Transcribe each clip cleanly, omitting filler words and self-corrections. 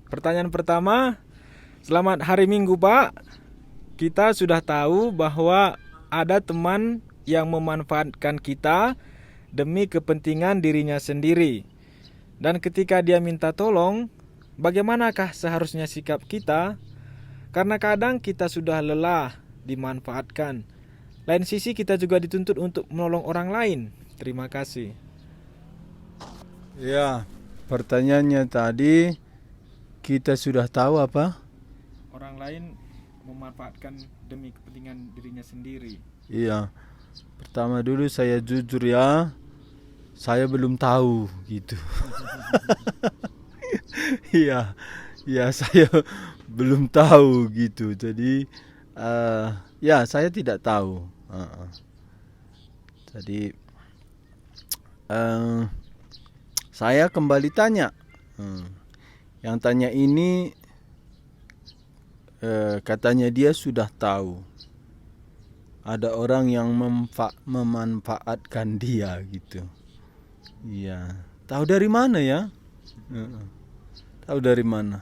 Pertanyaan pertama, selamat hari Minggu Pak. Kita sudah tahu bahwa ada teman yang memanfaatkan kita demi kepentingan dirinya sendiri. Dan ketika dia minta tolong, bagaimanakah seharusnya sikap kita? Karena kadang kita sudah lelah dimanfaatkan. Lain sisi kita juga dituntut untuk menolong orang lain. Terima kasih. Ya, pertanyaannya tadi kita sudah tahu apa? Orang lain memanfaatkan demi kepentingan dirinya sendiri. Iya. Pertama dulu saya jujur ya, saya belum tahu gitu. Iya, ya saya belum tahu gitu. Jadi ya saya tidak tahu. Jadi saya kembali tanya. Yang tanya ini katanya dia sudah tahu. Ada orang yang memanfaatkan dia gitu. Iya. Tahu dari mana ya? Tahu dari mana?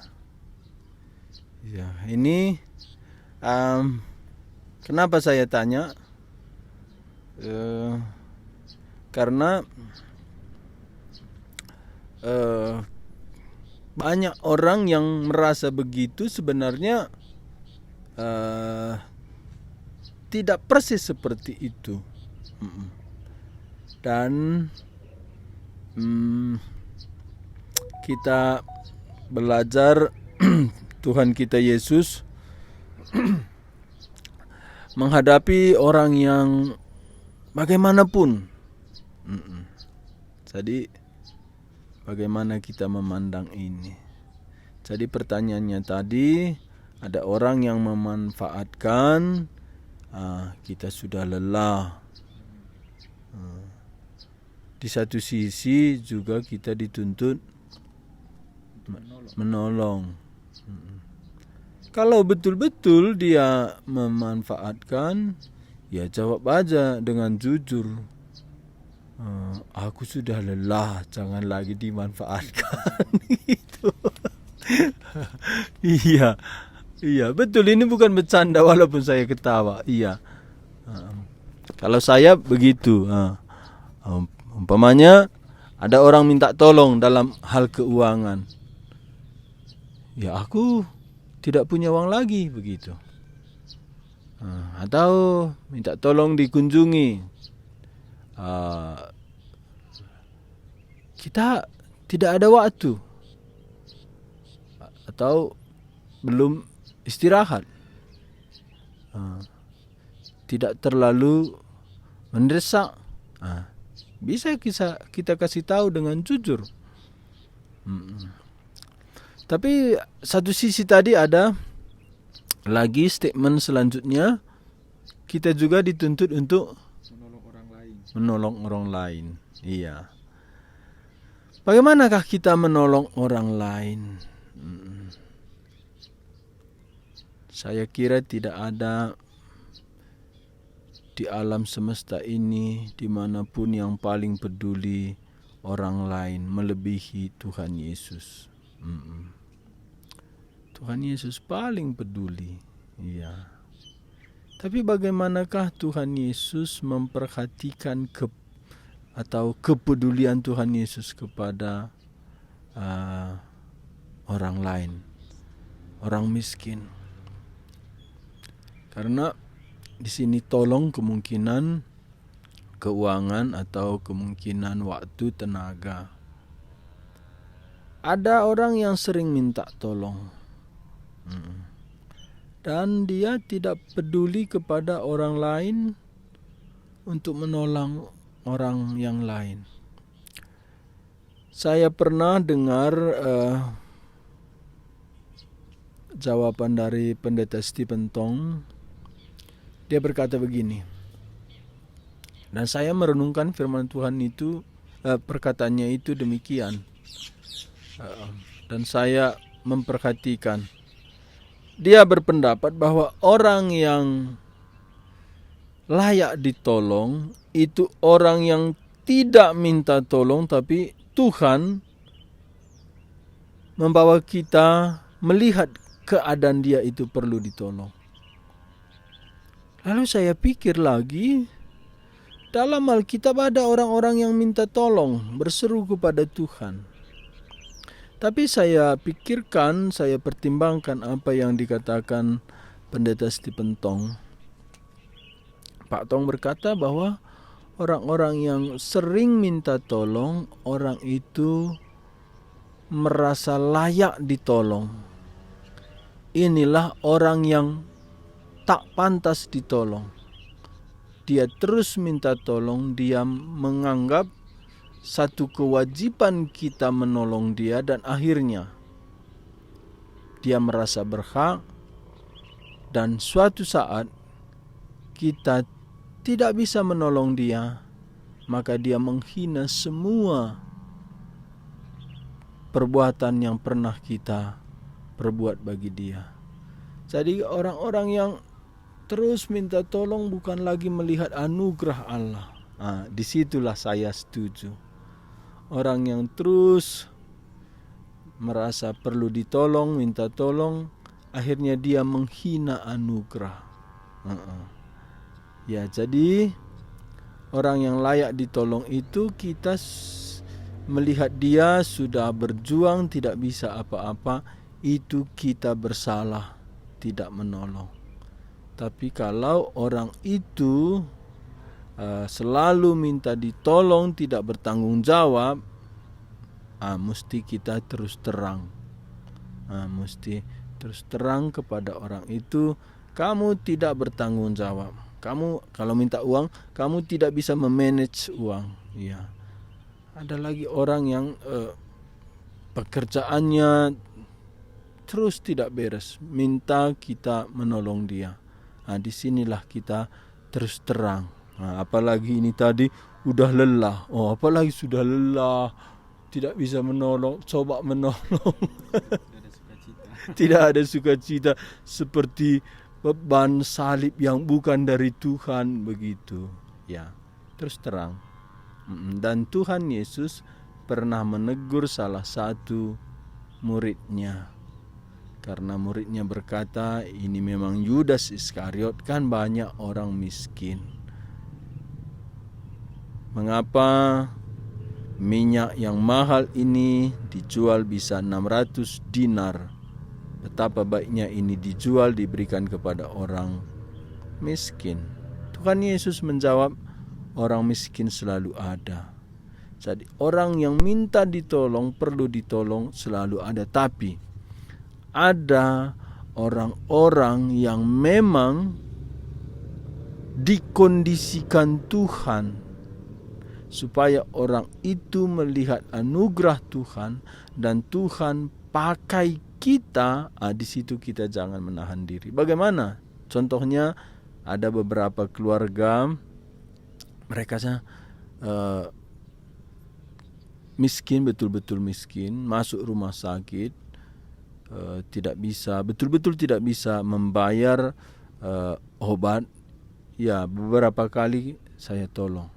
Ya, ini kenapa saya tanya? Karena banyak orang yang merasa begitu sebenarnya tidak persis seperti itu. Dan kita belajar Tuhan kita Yesus menghadapi orang yang bagaimanapun. Jadi bagaimana kita memandang ini? Jadi pertanyaannya tadi, ada orang yang memanfaatkan, kita sudah lelah. Di satu sisi juga kita dituntut menolong. Kalau betul-betul dia memanfaatkan, ya jawab aja dengan jujur. Aku sudah lelah, jangan lagi dimanfaatkan. Gitu. Iya, iya betul, ini bukan bercanda walaupun saya ketawa. Iya. Kalau saya begitu. Umpamanya ada orang minta tolong dalam hal keuangan. Ya aku tidak punya uang lagi begitu. Atau minta tolong dikunjungi. Kita tidak ada waktu. Atau belum istirahat. Tidak terlalu mendesak. Bisa kita kasih tahu dengan jujur. Tapi satu sisi tadi ada lagi statement selanjutnya, kita juga dituntut untuk menolong orang lain. Iya. Bagaimanakah kita menolong orang lain? Saya kira tidak ada di alam semesta ini dimanapun yang paling peduli orang lain melebihi Tuhan Yesus. Tuhan Yesus paling peduli. Iya. Tapi bagaimanakah Tuhan Yesus memperhatikan atau kepedulian Tuhan Yesus kepada orang lain, orang miskin? Karena di sini tolong kemungkinan keuangan atau kemungkinan waktu, tenaga. Ada orang yang sering minta tolong. Dan dia tidak peduli kepada orang lain untuk menolong orang yang lain. Saya pernah dengar jawaban dari Pendeta Stephen Tong. Dia berkata begini, dan saya merenungkan firman Tuhan itu, perkataannya itu demikian. Dan saya memperhatikan. Dia berpendapat bahwa orang yang layak ditolong itu orang yang tidak minta tolong, tapi Tuhan membawa kita melihat keadaan dia itu perlu ditolong. Lalu saya pikir lagi, dalam Alkitab ada orang-orang yang minta tolong, berseru kepada Tuhan. Tapi saya pikirkan, saya pertimbangkan apa yang dikatakan Pendeta Stephen Tong. Pak Tong berkata bahwa orang-orang yang sering minta tolong, orang itu merasa layak ditolong. Inilah orang yang tak pantas ditolong. Dia terus minta tolong, dia menganggap satu kewajiban kita menolong dia, dan akhirnya dia merasa berhak, dan suatu saat kita tidak bisa menolong dia, maka dia menghina semua perbuatan yang pernah kita perbuat bagi dia. Jadi orang-orang yang terus minta tolong bukan lagi melihat anugerah Allah. Disitulah saya setuju. Orang yang terus merasa perlu ditolong, minta tolong, akhirnya dia menghina anugerah. Ya, jadi orang yang layak ditolong itu kita melihat dia sudah berjuang, tidak bisa apa-apa, itu kita bersalah, tidak menolong. Tapi kalau orang itu selalu minta ditolong, tidak bertanggung jawab, mesti kita terus terang. Mesti terus terang kepada orang itu, kamu tidak bertanggung jawab. Kamu kalau minta uang, kamu tidak bisa memanage uang. Ya. Ada lagi orang yang pekerjaannya terus tidak beres, minta kita menolong dia. Disinilah kita terus terang. Apalagi ini tadi udah lelah. Apalagi sudah lelah, tidak bisa menolong, coba menolong. Tidak ada sukacita, seperti beban salib yang bukan dari Tuhan, begitu. Ya, terus terang. Dan Tuhan Yesus pernah menegur salah satu muridnya. Karena muridnya berkata, ini memang Yudas Iskariot, kan banyak orang miskin. Mengapa minyak yang mahal ini dijual bisa 600 dinar? Betapa baiknya ini dijual, diberikan kepada orang miskin. Tuhan Yesus menjawab, orang miskin selalu ada. Jadi orang yang minta ditolong, perlu ditolong, selalu ada. Tapi ada orang-orang yang memang dikondisikan Tuhan supaya orang itu melihat anugerah Tuhan dan Tuhan pakai kita. Di situ kita jangan menahan diri. Bagaimana? Contohnya ada beberapa keluarga, mereka miskin, betul-betul miskin, masuk rumah sakit, tidak bisa, betul-betul tidak bisa membayar obat. Ya, beberapa kali saya tolong.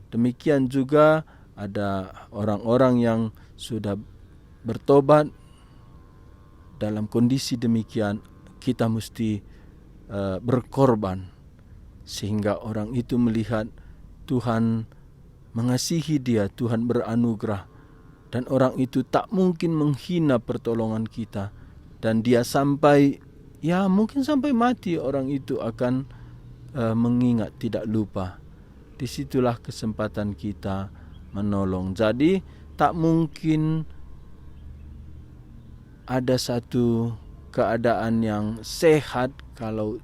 Demikian juga ada orang-orang yang sudah bertobat. Dalam kondisi demikian kita mesti berkorban, sehingga orang itu melihat Tuhan mengasihi dia, Tuhan beranugerah. Dan orang itu tak mungkin menghina pertolongan kita. Dan dia sampai, ya mungkin sampai mati, orang itu akan mengingat, tidak lupa. Disitulah kesempatan kita menolong. Jadi tak mungkin ada satu keadaan yang sehat kalau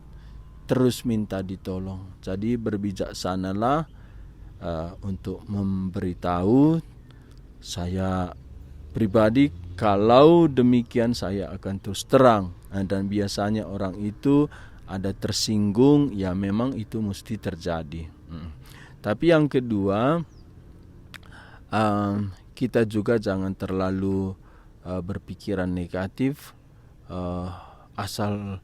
terus minta ditolong. Jadi berbijaksanalah untuk memberitahu. Saya pribadi, kalau demikian saya akan terus terang. Dan biasanya orang itu ada tersinggung, ya memang itu mesti terjadi. Tapi yang kedua, kita juga jangan terlalu berpikiran negatif. Asal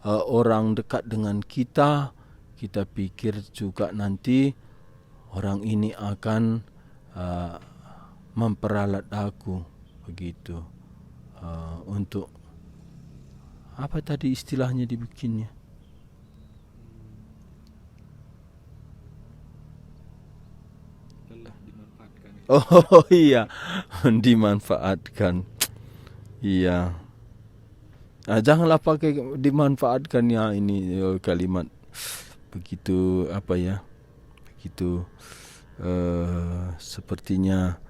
orang dekat dengan kita, kita pikir juga nanti orang ini akan memperalat aku, begitu. untuk apa tadi istilahnya dibikinnya? Oh iya, dimanfaatkan. Iya. Janganlah pakai dimanfaatkan ya, ini kalimat begitu apa ya? Begitu sepertinya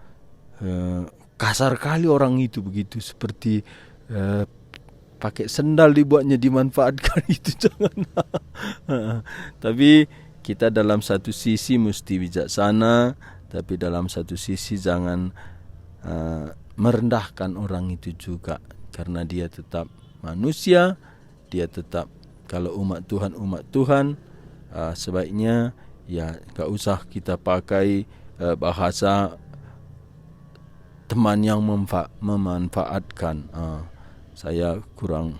kasar kali orang itu, begitu seperti pakai sendal dibuatnya dimanfaatkan itu, jangan. Tapi kita dalam satu sisi mesti bijaksana, tapi dalam satu sisi jangan merendahkan orang itu juga, karena dia tetap manusia, dia tetap, kalau umat Tuhan, sebaiknya ya gak usah kita pakai bahasa teman yang memanfaatkan. Saya kurang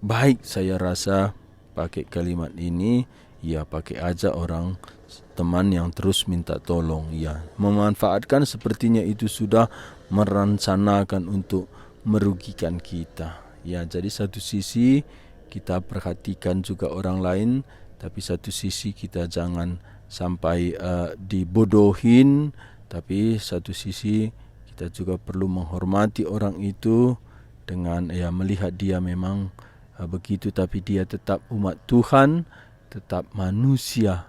baik saya rasa pakai kalimat ini. Ya, pakai aja orang teman yang terus minta tolong. Ya, memanfaatkan sepertinya itu sudah merencanakan untuk merugikan kita. Ya, jadi satu sisi kita perhatikan juga orang lain, tapi satu sisi kita jangan sampai dibodohin. Tapi satu sisi kita juga perlu menghormati orang itu dengan melihat dia memang begitu, tapi dia tetap umat Tuhan, tetap manusia.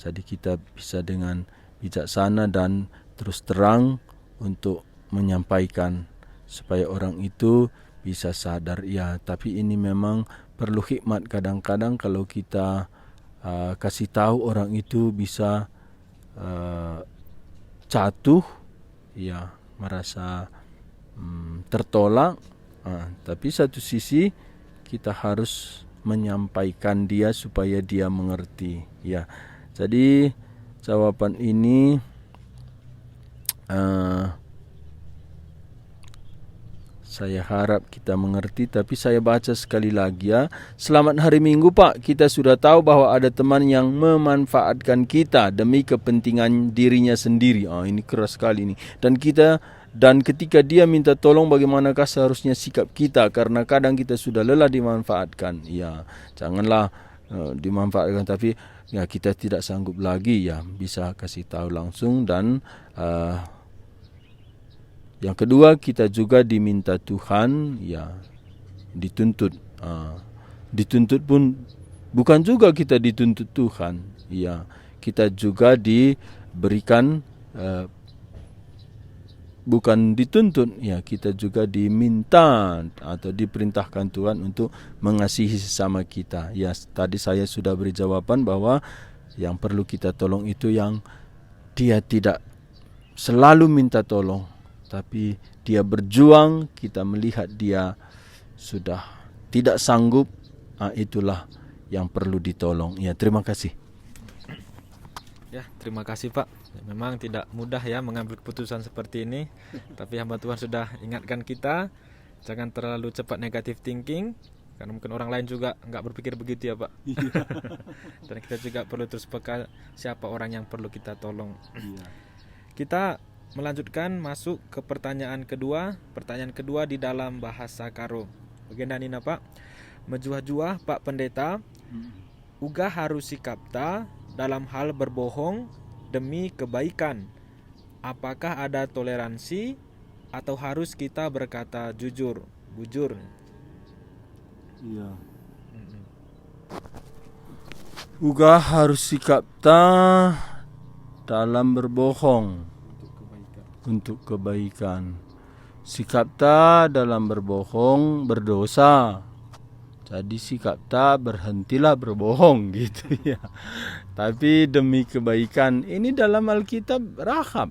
Jadi kita bisa dengan bijaksana dan terus terang untuk menyampaikan supaya orang itu bisa sadar. Ya, tapi ini memang perlu hikmat. Kadang-kadang kalau kita kasih tahu orang itu bisa jatuh, ya merasa tertolak. Tapi satu sisi kita harus menyampaikan dia supaya dia mengerti. Ya, jadi jawaban ini saya harap kita mengerti. Tapi saya baca sekali lagi ya. Selamat hari Minggu Pak. Kita sudah tahu bahwa ada teman yang memanfaatkan kita demi kepentingan dirinya sendiri. Ini keras sekali ini. Dan ketika dia minta tolong, bagaimanakah seharusnya sikap kita? Karena kadang kita sudah lelah dimanfaatkan. Ya, janganlah dimanfaatkan, tapi ya kita tidak sanggup lagi, ya bisa kasih tahu langsung. Dan yang kedua, kita juga diminta Tuhan, ya dituntut. Dituntut pun bukan juga kita dituntut Tuhan. Ya, kita juga diberikan, bukan dituntut, ya kita juga diminta atau diperintahkan Tuhan untuk mengasihi sesama kita. Ya, tadi saya sudah beri jawaban bahwa yang perlu kita tolong itu yang dia tidak selalu minta tolong, tapi dia berjuang, kita melihat dia sudah tidak sanggup, itulah yang perlu ditolong. Ya, terima kasih. Ya, terima kasih Pak. Memang tidak mudah ya mengambil keputusan seperti ini. Tapi hamba Tuhan sudah ingatkan kita, jangan terlalu cepat negative thinking, karena mungkin orang lain juga nggak berpikir begitu ya Pak. Dan kita juga perlu terus peka siapa orang yang perlu kita tolong. Kita melanjutkan masuk ke pertanyaan kedua. Pertanyaan kedua di dalam bahasa Karo. Bagian Nina Pak. Mejuah-juah Pak Pendeta, uga harus sikapta dalam hal berbohong demi kebaikan. Apakah ada toleransi atau harus kita berkata jujur? Bujur. Iya. Uga harus sikapta dalam berbohong untuk kebaikan. Sikapta dalam berbohong berdosa. Jadi sikapta berhentilah berbohong gitu ya. Tapi demi kebaikan, ini dalam Alkitab Rahab.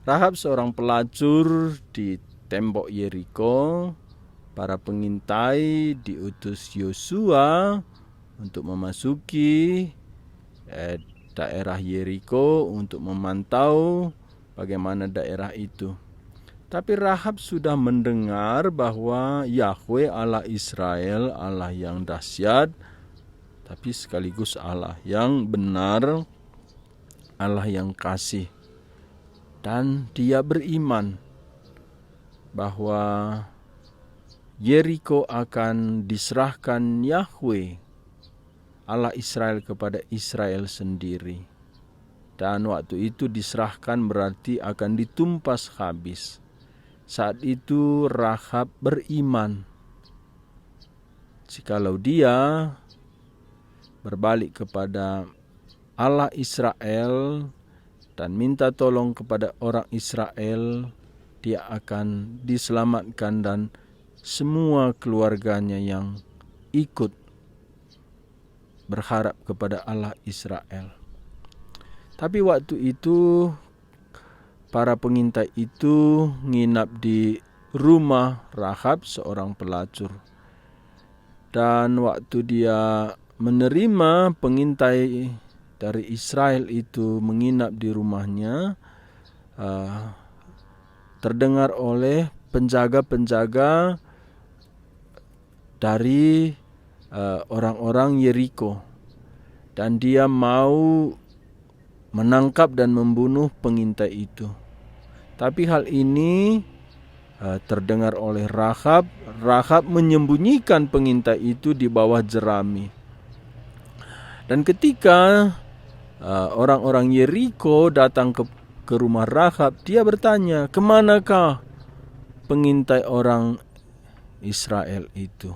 Rahab seorang pelacur di tembok Yeriko. Para pengintai diutus Yosua untuk memasuki daerah Yeriko untuk memantau bagaimana daerah itu. Tapi Rahab sudah mendengar bahwa Yahweh Allah Israel, Allah yang dahsyat, tapi sekaligus Allah yang benar, Allah yang kasih. dan dia beriman bahwa Yeriko akan diserahkan Yahweh Allah Israel kepada Israel sendiri. Dan waktu itu diserahkan berarti akan ditumpas habis. Saat itu Rahab beriman. Jikalau dia berbalik kepada Allah Israel dan minta tolong kepada orang Israel, dia akan diselamatkan dan semua keluarganya yang ikut berharap kepada Allah Israel. Tapi waktu itu para pengintai itu nginap di rumah Rahab, seorang pelacur. Dan waktu dia menerima pengintai dari Israel itu menginap di rumahnya, terdengar oleh penjaga-penjaga dari orang-orang Yeriko, dan dia mau menangkap dan membunuh pengintai itu. Tapi hal ini terdengar oleh Rahab. Rahab menyembunyikan pengintai itu di bawah jerami. Dan ketika orang-orang Yeriko datang ke rumah Rahab, dia bertanya, "Kemanakah pengintai orang Israel itu?"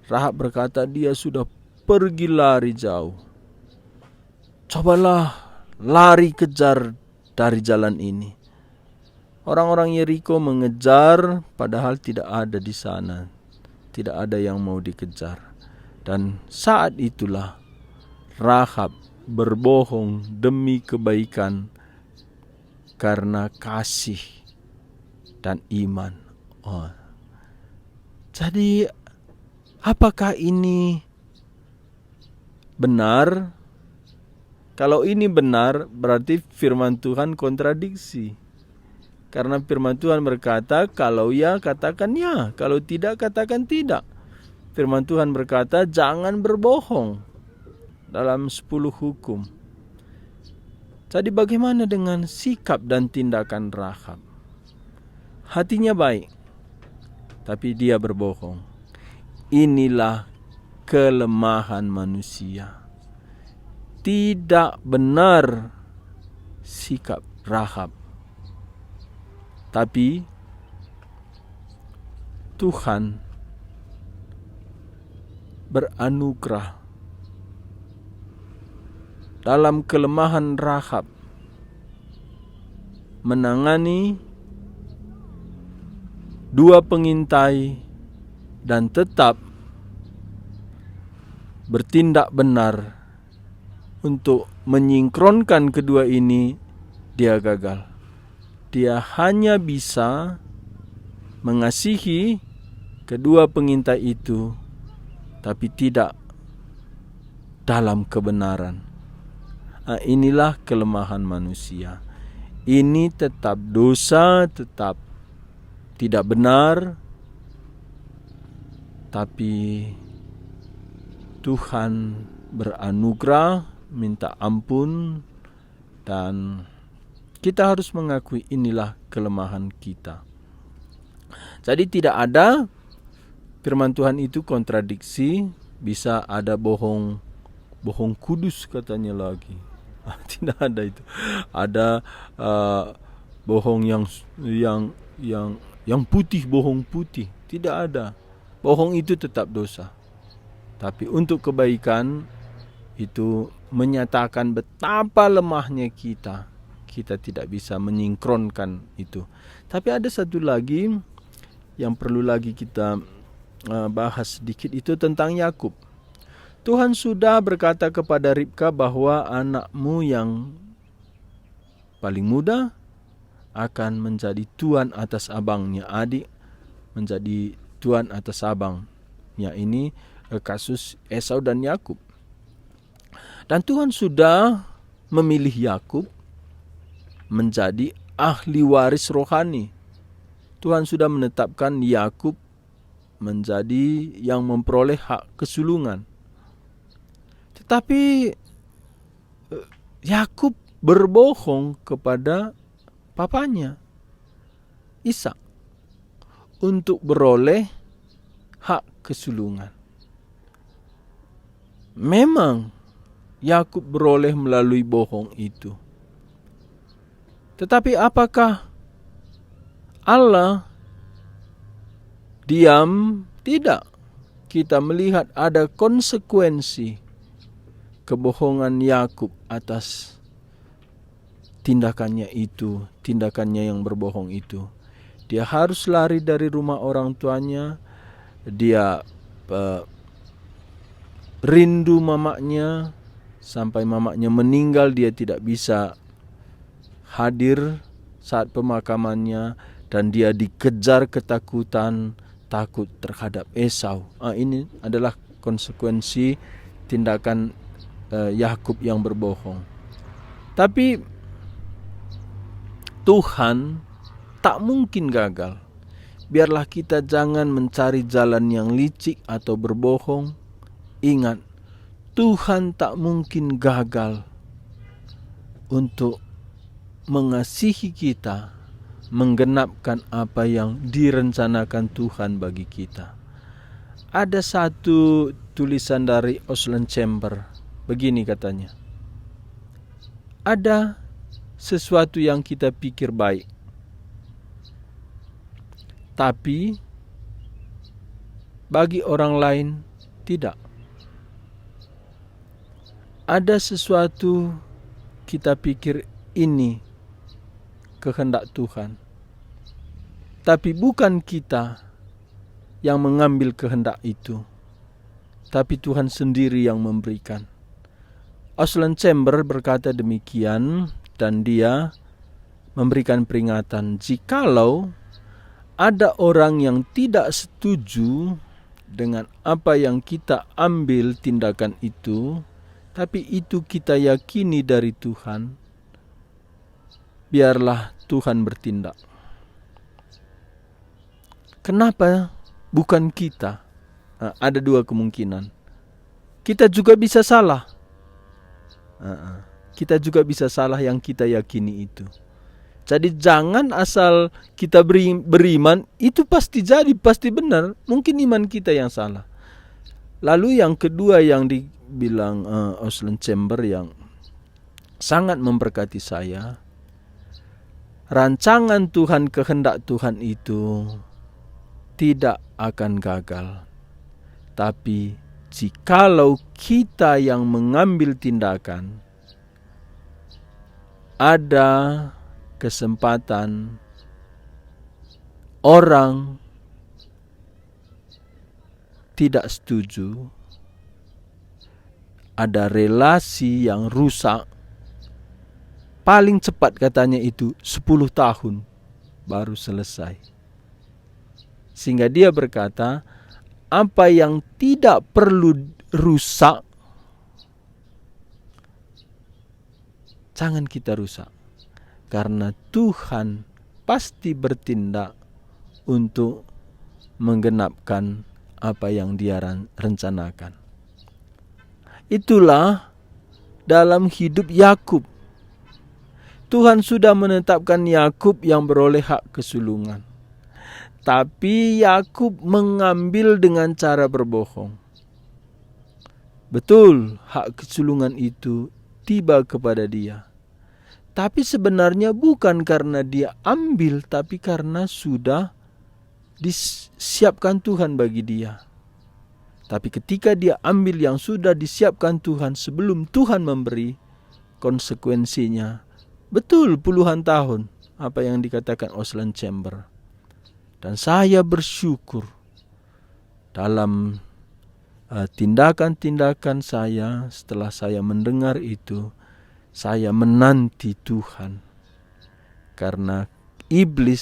Rahab berkata, "Dia sudah pergi lari jauh. Cobalah lari kejar dari jalan ini." Orang-orang Yeriko mengejar, padahal tidak ada di sana. Tidak ada yang mau dikejar. Dan saat itulah Rahab berbohong demi kebaikan karena kasih dan iman. Jadi apakah ini benar? Kalau ini benar, berarti firman Tuhan kontradiksi. Karena firman Tuhan berkata, kalau ya katakan ya, kalau tidak katakan tidak. Firman Tuhan berkata, jangan berbohong dalam 10 hukum. Jadi bagaimana dengan sikap dan tindakan Rahab? Hatinya baik, tapi dia berbohong. Inilah kelemahan manusia. Tidak benar sikap Rahab. Tapi Tuhan beranugerah dalam kelemahan Rahab menangani 2 pengintai dan tetap bertindak benar. Untuk menyingkronkan kedua ini, dia gagal. Dia hanya bisa mengasihi kedua pengintai itu, tapi tidak dalam kebenaran. Inilah kelemahan manusia. Ini tetap dosa, tetap tidak benar, tapi Tuhan beranugerah, minta ampun, dan kita harus mengakui inilah kelemahan kita. Jadi tidak ada firman Tuhan itu kontradiksi, bisa ada bohong kudus katanya lagi. Tidak ada itu. Ada bohong yang putih, bohong putih. Tidak ada. Bohong itu tetap dosa. Tapi untuk kebaikan itu menyatakan betapa lemahnya kita. Kita tidak bisa menyingkronkan itu. Tapi ada satu lagi yang perlu lagi kita bahas sedikit, itu tentang Yakub. Tuhan sudah berkata kepada Ribka bahwa anakmu yang paling muda akan menjadi tuan atas abangnya. Adik menjadi tuan atas abangnya. Ini kasus Esau dan Yakub. Dan Tuhan sudah memilih Yakub menjadi ahli waris rohani. Tuhan sudah menetapkan Yakub menjadi yang memperoleh hak kesulungan. Tetapi Yakub berbohong kepada papanya, Ishak, untuk beroleh hak kesulungan. Memang Yakub beroleh melalui bohong itu. Tetapi apakah Allah diam? Tidak. Kita melihat ada konsekuensi kebohongan Yakub atas tindakannya itu, tindakannya yang berbohong itu. Dia harus lari dari rumah orang tuanya. Dia rindu mamanya. Sampai mamanya meninggal, dia tidak bisa hadir saat pemakamannya. Dan dia dikejar ketakutan, takut terhadap Esau. Ini adalah konsekuensi tindakan Yakub yang berbohong. Tapi Tuhan tak mungkin gagal. Biarlah kita jangan mencari jalan yang licik atau berbohong. Ingat, Tuhan tak mungkin gagal untuk mengasihi kita, menggenapkan apa yang direncanakan Tuhan bagi kita. Ada satu tulisan dari Osland Chamber, begini katanya. Ada sesuatu yang kita pikir baik, tapi bagi orang lain tidak. Ada sesuatu kita pikir ini kehendak Tuhan, tapi bukan kita yang mengambil kehendak itu, tapi Tuhan sendiri yang memberikan. Osland Chamber berkata demikian, dan dia memberikan peringatan, jikalau ada orang yang tidak setuju dengan apa yang kita ambil tindakan itu, tapi itu kita yakini dari Tuhan, biarlah Tuhan bertindak. Kenapa bukan kita? Ada dua kemungkinan. Kita juga bisa salah. Kita juga bisa salah yang kita yakini itu. Jadi jangan asal kita beriman, itu pasti jadi, pasti benar. Mungkin iman kita yang salah. Lalu yang kedua yang dibilang Osland Chamber yang sangat memberkati saya, rancangan Tuhan, kehendak Tuhan itu tidak akan gagal. Tapi jikalau kita yang mengambil tindakan, ada kesempatan orang tidak setuju, ada relasi yang rusak, paling cepat katanya itu 10 tahun baru selesai. Sehingga dia berkata, apa yang tidak perlu rusak, jangan kita rusak. Karena Tuhan pasti bertindak untuk menggenapkan apa yang dia rencanakan. Itulah dalam hidup Yakub. Tuhan sudah menetapkan Yakub yang beroleh hak kesulungan. Tapi Yakub mengambil dengan cara berbohong. Betul, hak kesulungan itu tiba kepada dia. Tapi sebenarnya bukan karena dia ambil, tapi karena sudah disiapkan Tuhan bagi dia. Tapi ketika dia ambil yang sudah disiapkan Tuhan sebelum Tuhan memberi, konsekuensinya betul puluhan tahun, apa yang dikatakan Osland Chamber. Dan saya bersyukur dalam tindakan-tindakan saya setelah saya mendengar itu, saya menanti Tuhan. Karena iblis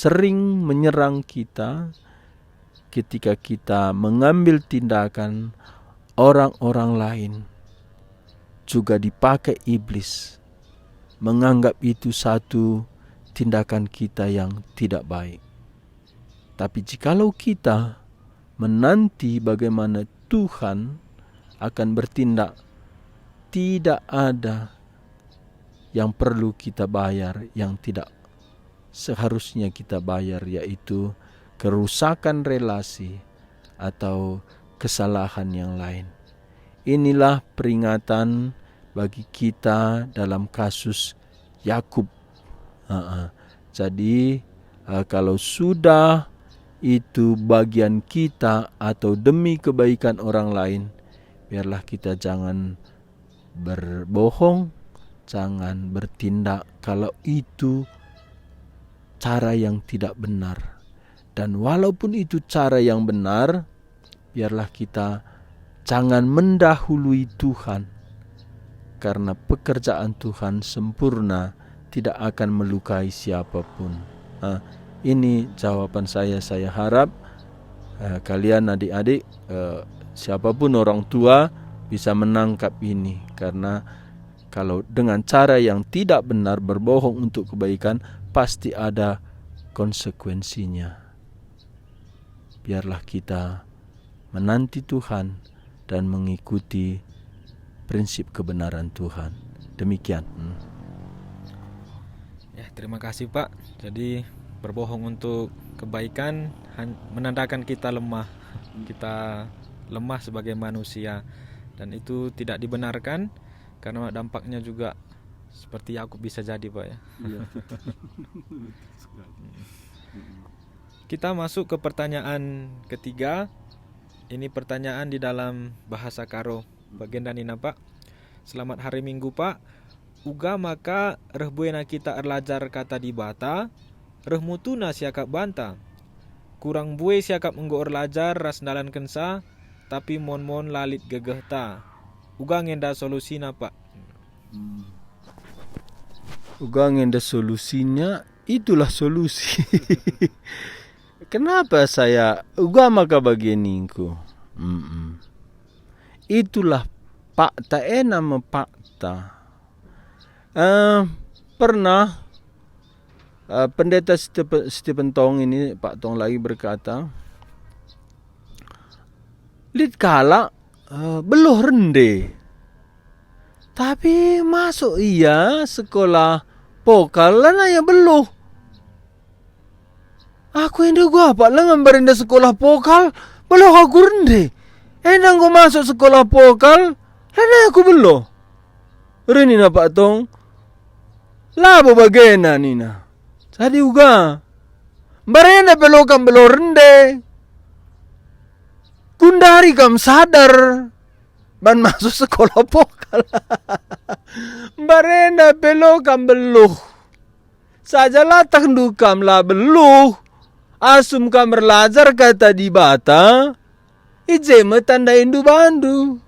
sering menyerang kita ketika kita mengambil tindakan, orang-orang lain juga dipakai iblis menganggap itu satu tindakan kita yang tidak baik. Tapi jikalau kita menanti bagaimana Tuhan akan bertindak, tidak ada yang perlu kita bayar yang tidak seharusnya kita bayar, yaitu kerusakan relasi atau kesalahan yang lain. Inilah peringatan bagi kita dalam kasus Yakub. Jadi kalau sudah itu bagian kita atau demi kebaikan orang lain, biarlah kita jangan berbohong, jangan bertindak kalau itu cara yang tidak benar. Dan walaupun itu cara yang benar, biarlah kita jangan mendahului Tuhan, karena pekerjaan Tuhan sempurna, tidak akan melukai siapapun. Ini jawaban saya. Saya harap kalian adik-adik, siapapun orang tua bisa menangkap ini. Karena kalau dengan cara yang tidak benar berbohong untuk kebaikan, pasti ada konsekuensinya. Biarlah kita menanti Tuhan dan mengikuti prinsip kebenaran Tuhan. Demikian. Ya, terima kasih Pak. Jadi berbohong untuk kebaikan menandakan kita lemah. Kita lemah sebagai manusia, dan itu tidak dibenarkan karena dampaknya juga seperti Yakub bisa jadi, Pak ya. Kita masuk ke pertanyaan ketiga. Ini pertanyaan di dalam bahasa Karo bagian Danina, Pak. Selamat hari Minggu, Pak. Uga maka reh buena kita erlajar kata di bata, reh mutuna siakap banta. Kurang bue siakap enggo erlajar ras dalan kensa, tapi mon lalit gegeh ta. Uga ngenda solusina, Pak. Uga ngenda solusinya, itulah solusi. Kenapa saya uga maka bagianinku? Itulah fakta, nama fakta. Pernah pendeta Stephen Tong ini, Pak Tong lagi berkata, lid kala beluh rende, tapi masuk iya sekolah pokal lah ya beluh. Aku yang gua apa lah ngambarin sekolah pokal, beluh aku rende. Endang gua masuk sekolah pokal, lana aku beluh. Rini na Pak Tong, labo bagena nina. Jadi uga, barena beluh kam beluh rende. Kundari kam sadar, ban masuk sekolah pokal. Barena beluh kam beluh. Saja latang dukam lah beluh. Asum kam berlajar kata di bata, ijeme tanda indu bandu.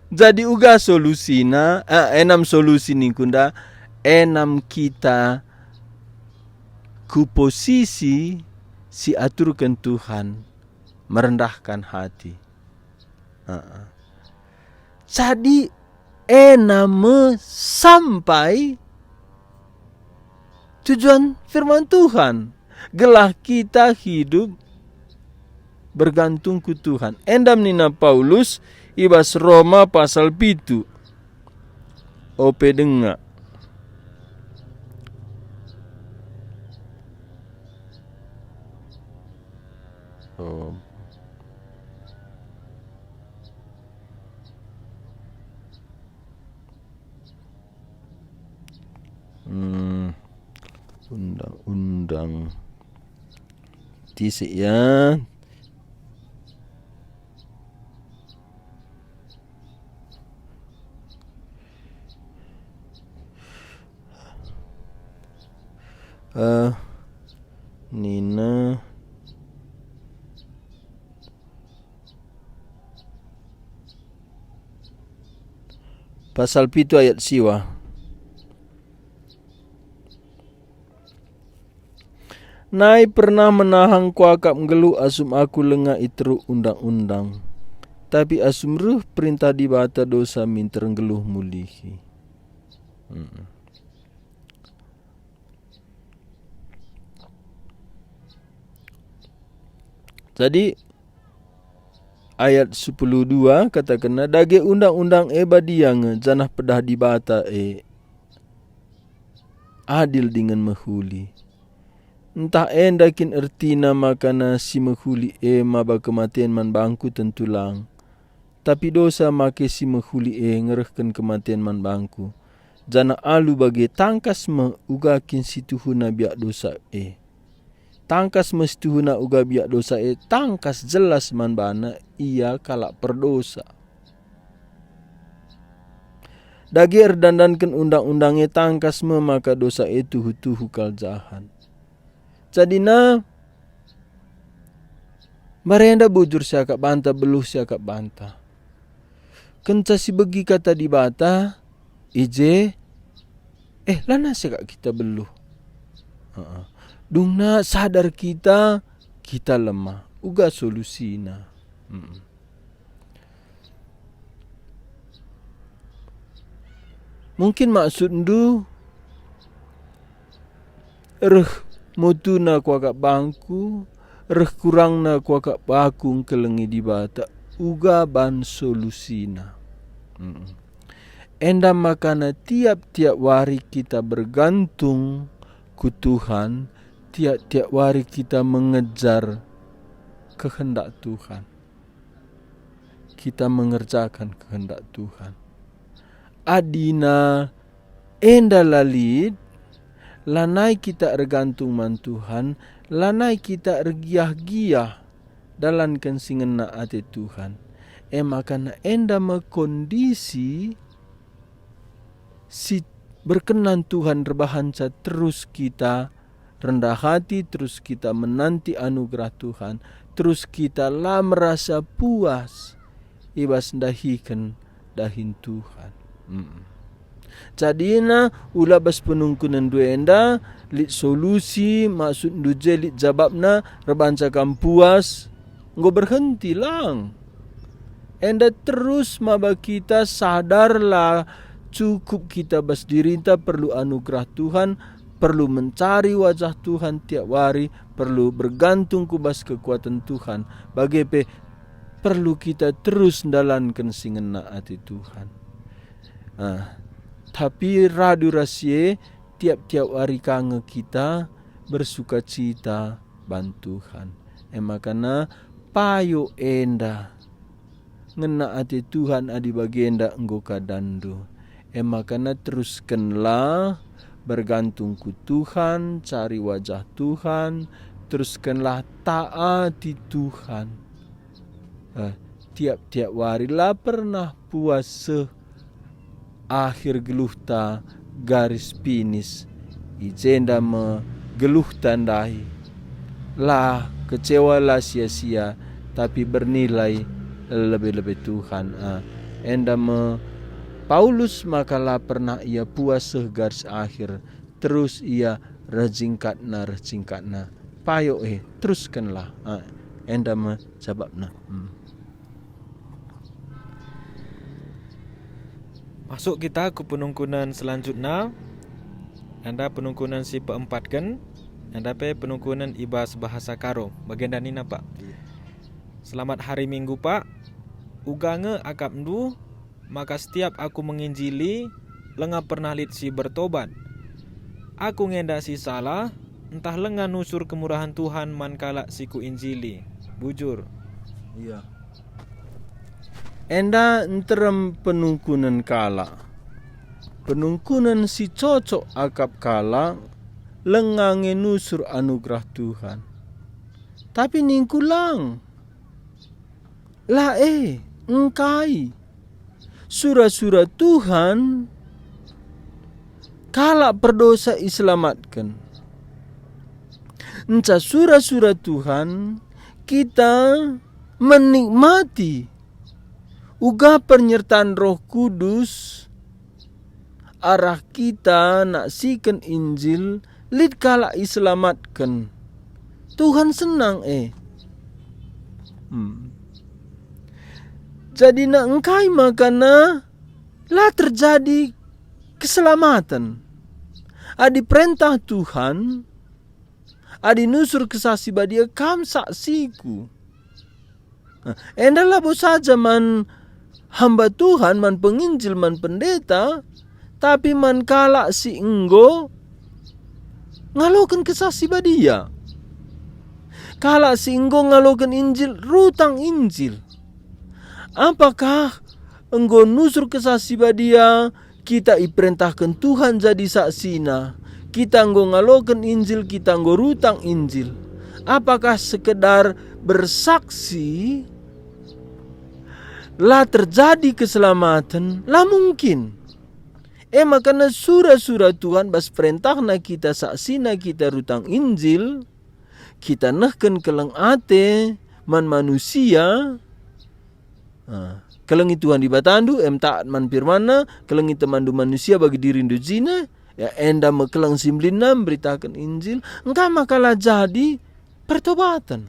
Jadi uga solusina, enam solusi ni kunda, enam kita ku posisi si aturkan Tuhan, merendahkan hati. Jadi enam sampai tujuan firman Tuhan. Gelah kita hidup bergantung ku Tuhan. Endam nina Paulus ibas Roma pasal 7. Ope denga. Undang-undang tisik ya. Nina pasal 7 ayat siwa. Nai pernah menahang kuakap ngelu asum aku lengah itru undang-undang. Tapi asum ruh perintah di bata dosa minter ngeluh mulihi. Jadi ayat 10:2 katakan dage undang-undang badiang janah pedah di bata adil dengan mahuli. Entah endakin ertina makana si menghuli maba kematian man bangku tentulang. Tapi dosa make si menghuli ngerehkan kematian man bangku. Jana alu bagi tangkas me ugakin si tuhuna biak dosa Tangkas mestuhuna uga biak dosa tangkas jelas man bana ia kalak perdosa. Dagi erdandankan undang-undangnya tangkas maka dosa itu tuhu kal jahan. Jadina marenda bujur siakak banta beluh siakak banta. Kenca si begi kata di bata ije lana siakak kita beluh. Dungna sadar kita lemah uga solusina. Mungkin maksud ndu mutuna kuakak bangku kurangna kuakak bakung kelengi di bata uga ban solusina. Enda makana tiap-tiap wari kita bergantung ku Tuhan, tiap-tiap wari kita mengejar kehendak Tuhan. Kita mengerjakan kehendak Tuhan. Adina enda lalit lanai kita ergantung man Tuhan, lanai kita ergiah-giah dalam kensingena ate Tuhan. Makana enda kondisi si berkenan Tuhan rebahanca terus kita rendah hati, terus kita menanti anugerah Tuhan, terus kita lah merasa puas ibas dahikan dahin Tuhan. Jadina ula bas penungkunan dua enda lit solusi maksud duje lit jawabna rebancakan puas nggo berhenti lang. Enda terus maba kita sadarlah cukup kita bas dirinta perlu anugerah Tuhan, perlu mencari wajah Tuhan tiap hari, perlu bergantung kubas kekuatan Tuhan. Bagaimana perlu kita terus dalankan singena hati Tuhan. Tapi radu rasie tiap-tiap hari kange kita bersuka cita bantuhan. Makana payo enda ngena hati Tuhan adi bagenda enggo kadandu. Makana teruskanlah bergantung ku Tuhan, cari wajah Tuhan, teruskanlah taati Tuhan. Tiap-tiap hari lah pernah puasa akhir geluhta garis finish ijenda me geluh tandai lah kecewa lah sia-sia tapi bernilai lebih-lebih Tuhan. Enda me Paulus makalah pernah ia puasa garis akhir terus ia rejingkatna payo teruskanlah enda me sababna. Masuk kita ke penungkunan selanjutnya. Anda penungkunan si keempat kan? Anda penungkunan ibas bahasa karo. Bagian ini Pak. Selamat hari Minggu Pak. Ugange akap ndu, maka setiap aku menginjili, lenga pernah lit si bertobat. Aku ngenda si salah, entah lenga nusur kemurahan Tuhan mankala si ku injili. Bujur. Iya. Enda enterem penungkunan kala. Penungkunan si cocok akap kala lengange nusur anugerah Tuhan. Tapi ningkulang. Engkai. Surah-surah Tuhan kala berdosa iselamatkan. Enca surah-surah Tuhan kita menikmati uga penyertaan Roh Kudus arah kita nak siken Injil lid kala iselamatkan. Tuhan senang Jadi nak engkai makana lah terjadi keselamatan. Adi perintah Tuhan, adi nusur kesasi badia kam saksiku. Endalah bos saja man hamba Tuhan, man penginjil, man pendeta, tapi man kala si enggo ngalokan kesaksi badia. Kala singgo ngalokan Injil, rutang Injil. Apakah enggo nusur kesaksi badia, kita iperintahkan Tuhan jadi saksina. Kita enggo ngalokan Injil, kita enggo rutang Injil. Apakah sekedar bersaksi lah terjadi keselamatan? Lah mungkin. Makanya surah-surah Tuhan bas perintahna kita saksina kita rutang Injil, kita nehken keleng ate man manusia. Kelengi Tuhan di batandu taat man firmanna, kelengi temandu manusia bagi dirindu zina, ya enda mekelang simblina beritakan Injil, engkau makalah jadi pertobatan.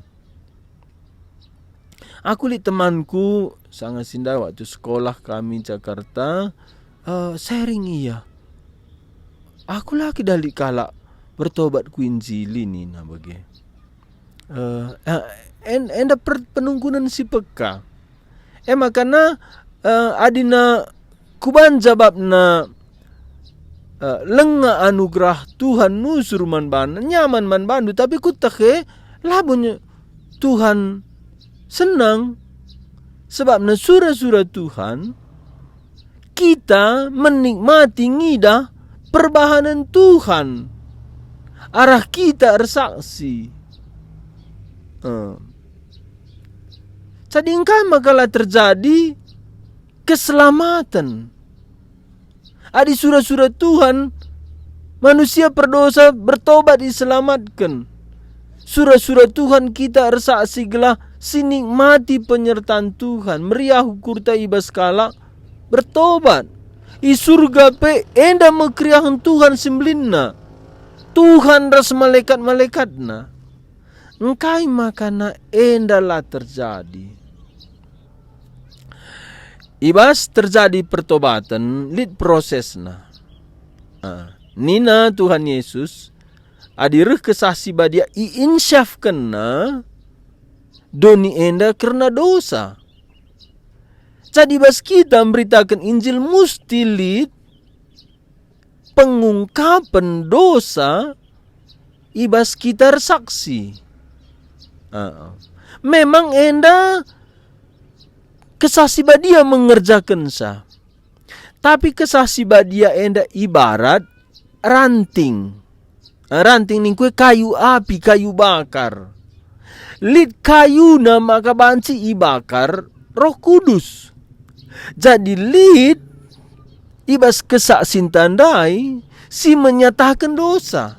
Aku lihat temanku sangat sinda waktu sekolah kami Jakarta, sharing iya. Aku lagi dari kala bertobat ku Injil ini nah bagi. Enda penungkunan si peka. Makana adina kuban jawabna lenga anugerah Tuhan nusur man ban nyaman man bandu, tapi kutakhe labunya Tuhan senang sebabna surah-surah Tuhan kita menikmati ngida perbahanan Tuhan, arah kita bersaksi. Jadi engkau makalah terjadi keselamatan. Adi surah-surah Tuhan manusia berdosa bertobat diselamatkan. Surah-surah Tuhan kita bersaksi gelah sinikmati penyertaan Tuhan, meriah kurta ibas kala bertobat. I surga pe enda mekriahan Tuhan semblina. Tuhan ras malaikat-malaikatna. Engkai makana enda lah terjadi. Ibas terjadi pertobatan, lid prosesna. Nina Tuhan Yesus adireh kesaksi badia iinsyafkanna doni enda karena dosa. Jadi bas kita memberitakan Injil musti lid pengungkapan dosa ibas kita saksi. Memang enda kesaksi badia mengerjakan sa. Tapi kesaksi badia enda ibarat ranting. Ranting ni kue kayu api, kayu bakar. Lid kayu na maka banci ibakar Roh Kudus. Jadi lid ibas kesaksin tandai si menyatakan dosa.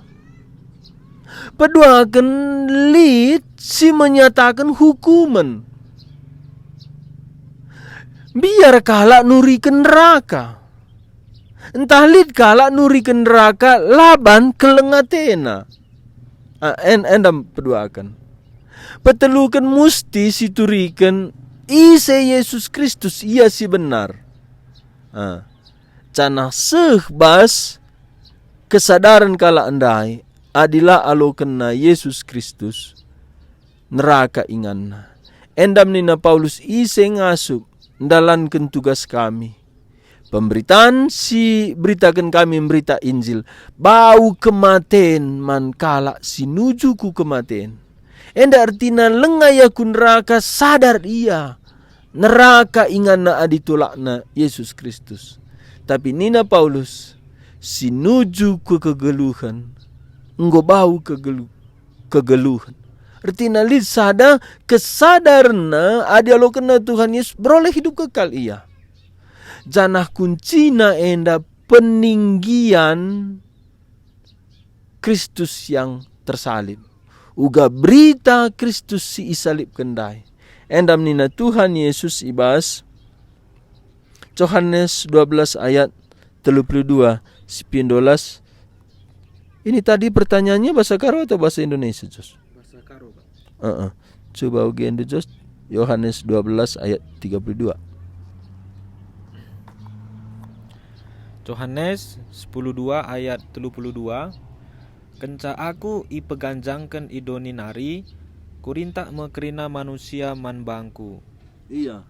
Peduakan lid si menyatakan hukuman. Biar kalak nurikan neraka. Entah lid kalak nurikan neraka laban kelengatena. Endam peduakan. Petelukan musti siturikan Isa Yesus Kristus ia si benar. Canah sehbas kesadaran kala andai adilah alo kena Yesus Kristus neraka inganna. Endam nina Paulus ise ngasup ndalankan tugas kami. Pemberitaan si beritakan kami berita Injil. Bau kematen man kala sinuju ku kematen. Enda artina lengaya ku neraka sadar ia. Neraka inganna aditulakna Yesus Kristus. Tapi nina Paulus sinuju ku kegeluhan. Enggo bau kegeluhan. Artinya lid sada kesadarna adialo kena Tuhan Yesus beroleh hidup kekal ia. Janah kuncina enda peninggian Kristus yang tersalib. Uga berita Kristus si isalib kendai. Endam nina Tuhan Yesus ibas Yohanes 12 ayat 32 19. Ini tadi pertanyaannya bahasa Karo atau bahasa Indonesia, Jos? Bahasa Karo, Pak. Coba ujian dulu, Jos. Yohanes 12 ayat 32. Yohanes 10:2 ayat 32. Kenca aku ipeganjangken idoni nari, kurintak mekerina manusia man bangku. Iya.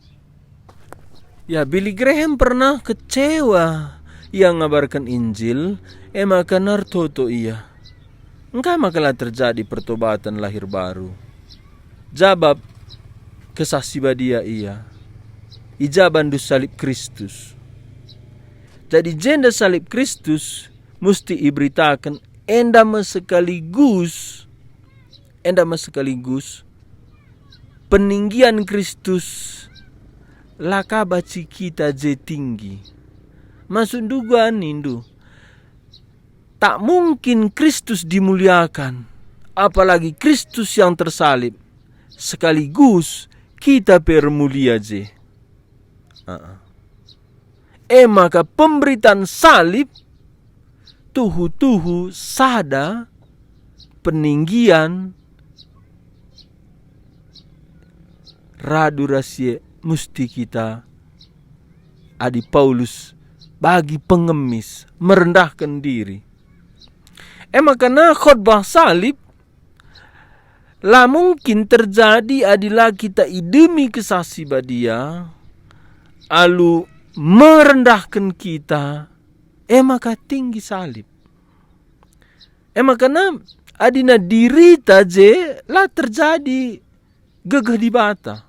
Ya, Billy Graham pernah kecewa yang ngabarkan Injil, maka nartoto iya. engkau makalah terjadi pertobatan lahir baru. Jabab kesaksian dia ia. Ijaban dus salib Kristus. Jadi jenda salib Kristus mesti iberitakan endama sekaligus peninggian Kristus laka baci kita je tinggi. Maksud dugaan nindu, tak mungkin Kristus dimuliakan, apalagi Kristus yang tersalib, sekaligus kita permulia je. Maka pemberitaan salib tuhu-tuhu sada peninggian radu rahasia musti kita adi Paulus bagi pengemis merendahkan diri. Makanya khotbah salib lah mungkin terjadi adalah kita idemi kesasi badia alu merendahkan kita, maka tinggi salib. Makanya adina diri taje lah terjadi gegah di bata.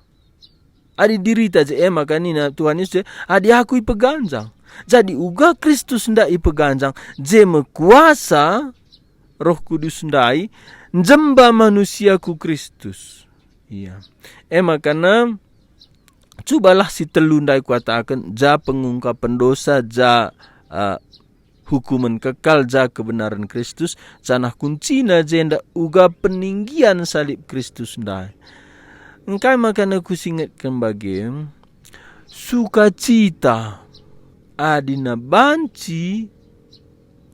Adi diri taje maka nina Tuhan Yesus adi aku ipeganjang. Jadi uga Kristus ndak ipeganjang, je mekuasa Roh Kudus ndai njemba manusiaku Kristus. Iya. Makanya cobalah si telundai kuatakan ja pengungkapan dosa, ja hukuman kekal, ja kebenaran Kristus, janah kuncina jenda uga peninggian salib Kristus ndai. Engkai makana ku singatkan bagi sukacita adina banci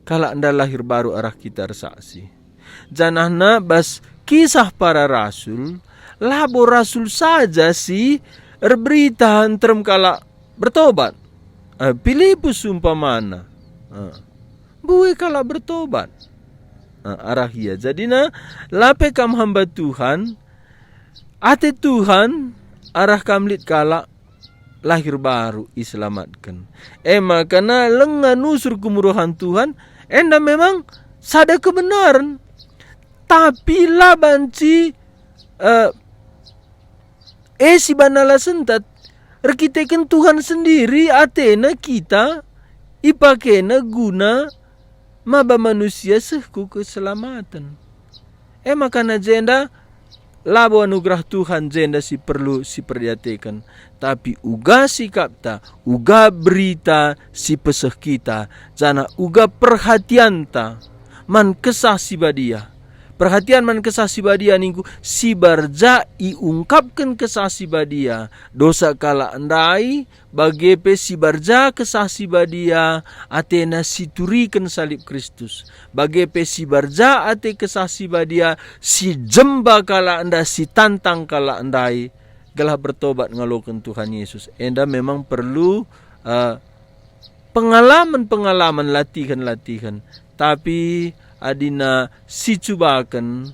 kala anda lahir baru arah kita resaksi. Janahna bas kisah para rasul, labo rasul saja si berberita hantrem kala bertobat. Filipus umpamana. Buwe kala bertobat. Arah ia. Jadina lape kam hamba Tuhan, ate Tuhan arah kamlit kala lahir baru iselamatkan. Makana lengan usur kemurahan Tuhan, enda memang sada kebenaran. Tapi lah banci si banala sentat rekitekan Tuhan sendiri atena kita ipakena guna maba manusia sehku keselamatan. Makana jenda labo anugerah Tuhan jenda si perlu si perhatikan. Tapi uga sikapta, uga berita si peseh kita, jana uga perhatianta man kesah si badia. Perhatian man kesah si badia ningku si barja iungkapkan kesah si badia. Dosa kala andai bagepe si barja kesah si badia atena siturikan salib Kristus. Bagepe si barja ate kesah si badia si jemba kala anda si tantang kala andai galah bertobat ngalokan Tuhan Yesus. Enda memang perlu pengalaman-pengalaman, latihan-latihan. Tapi adina si cubakan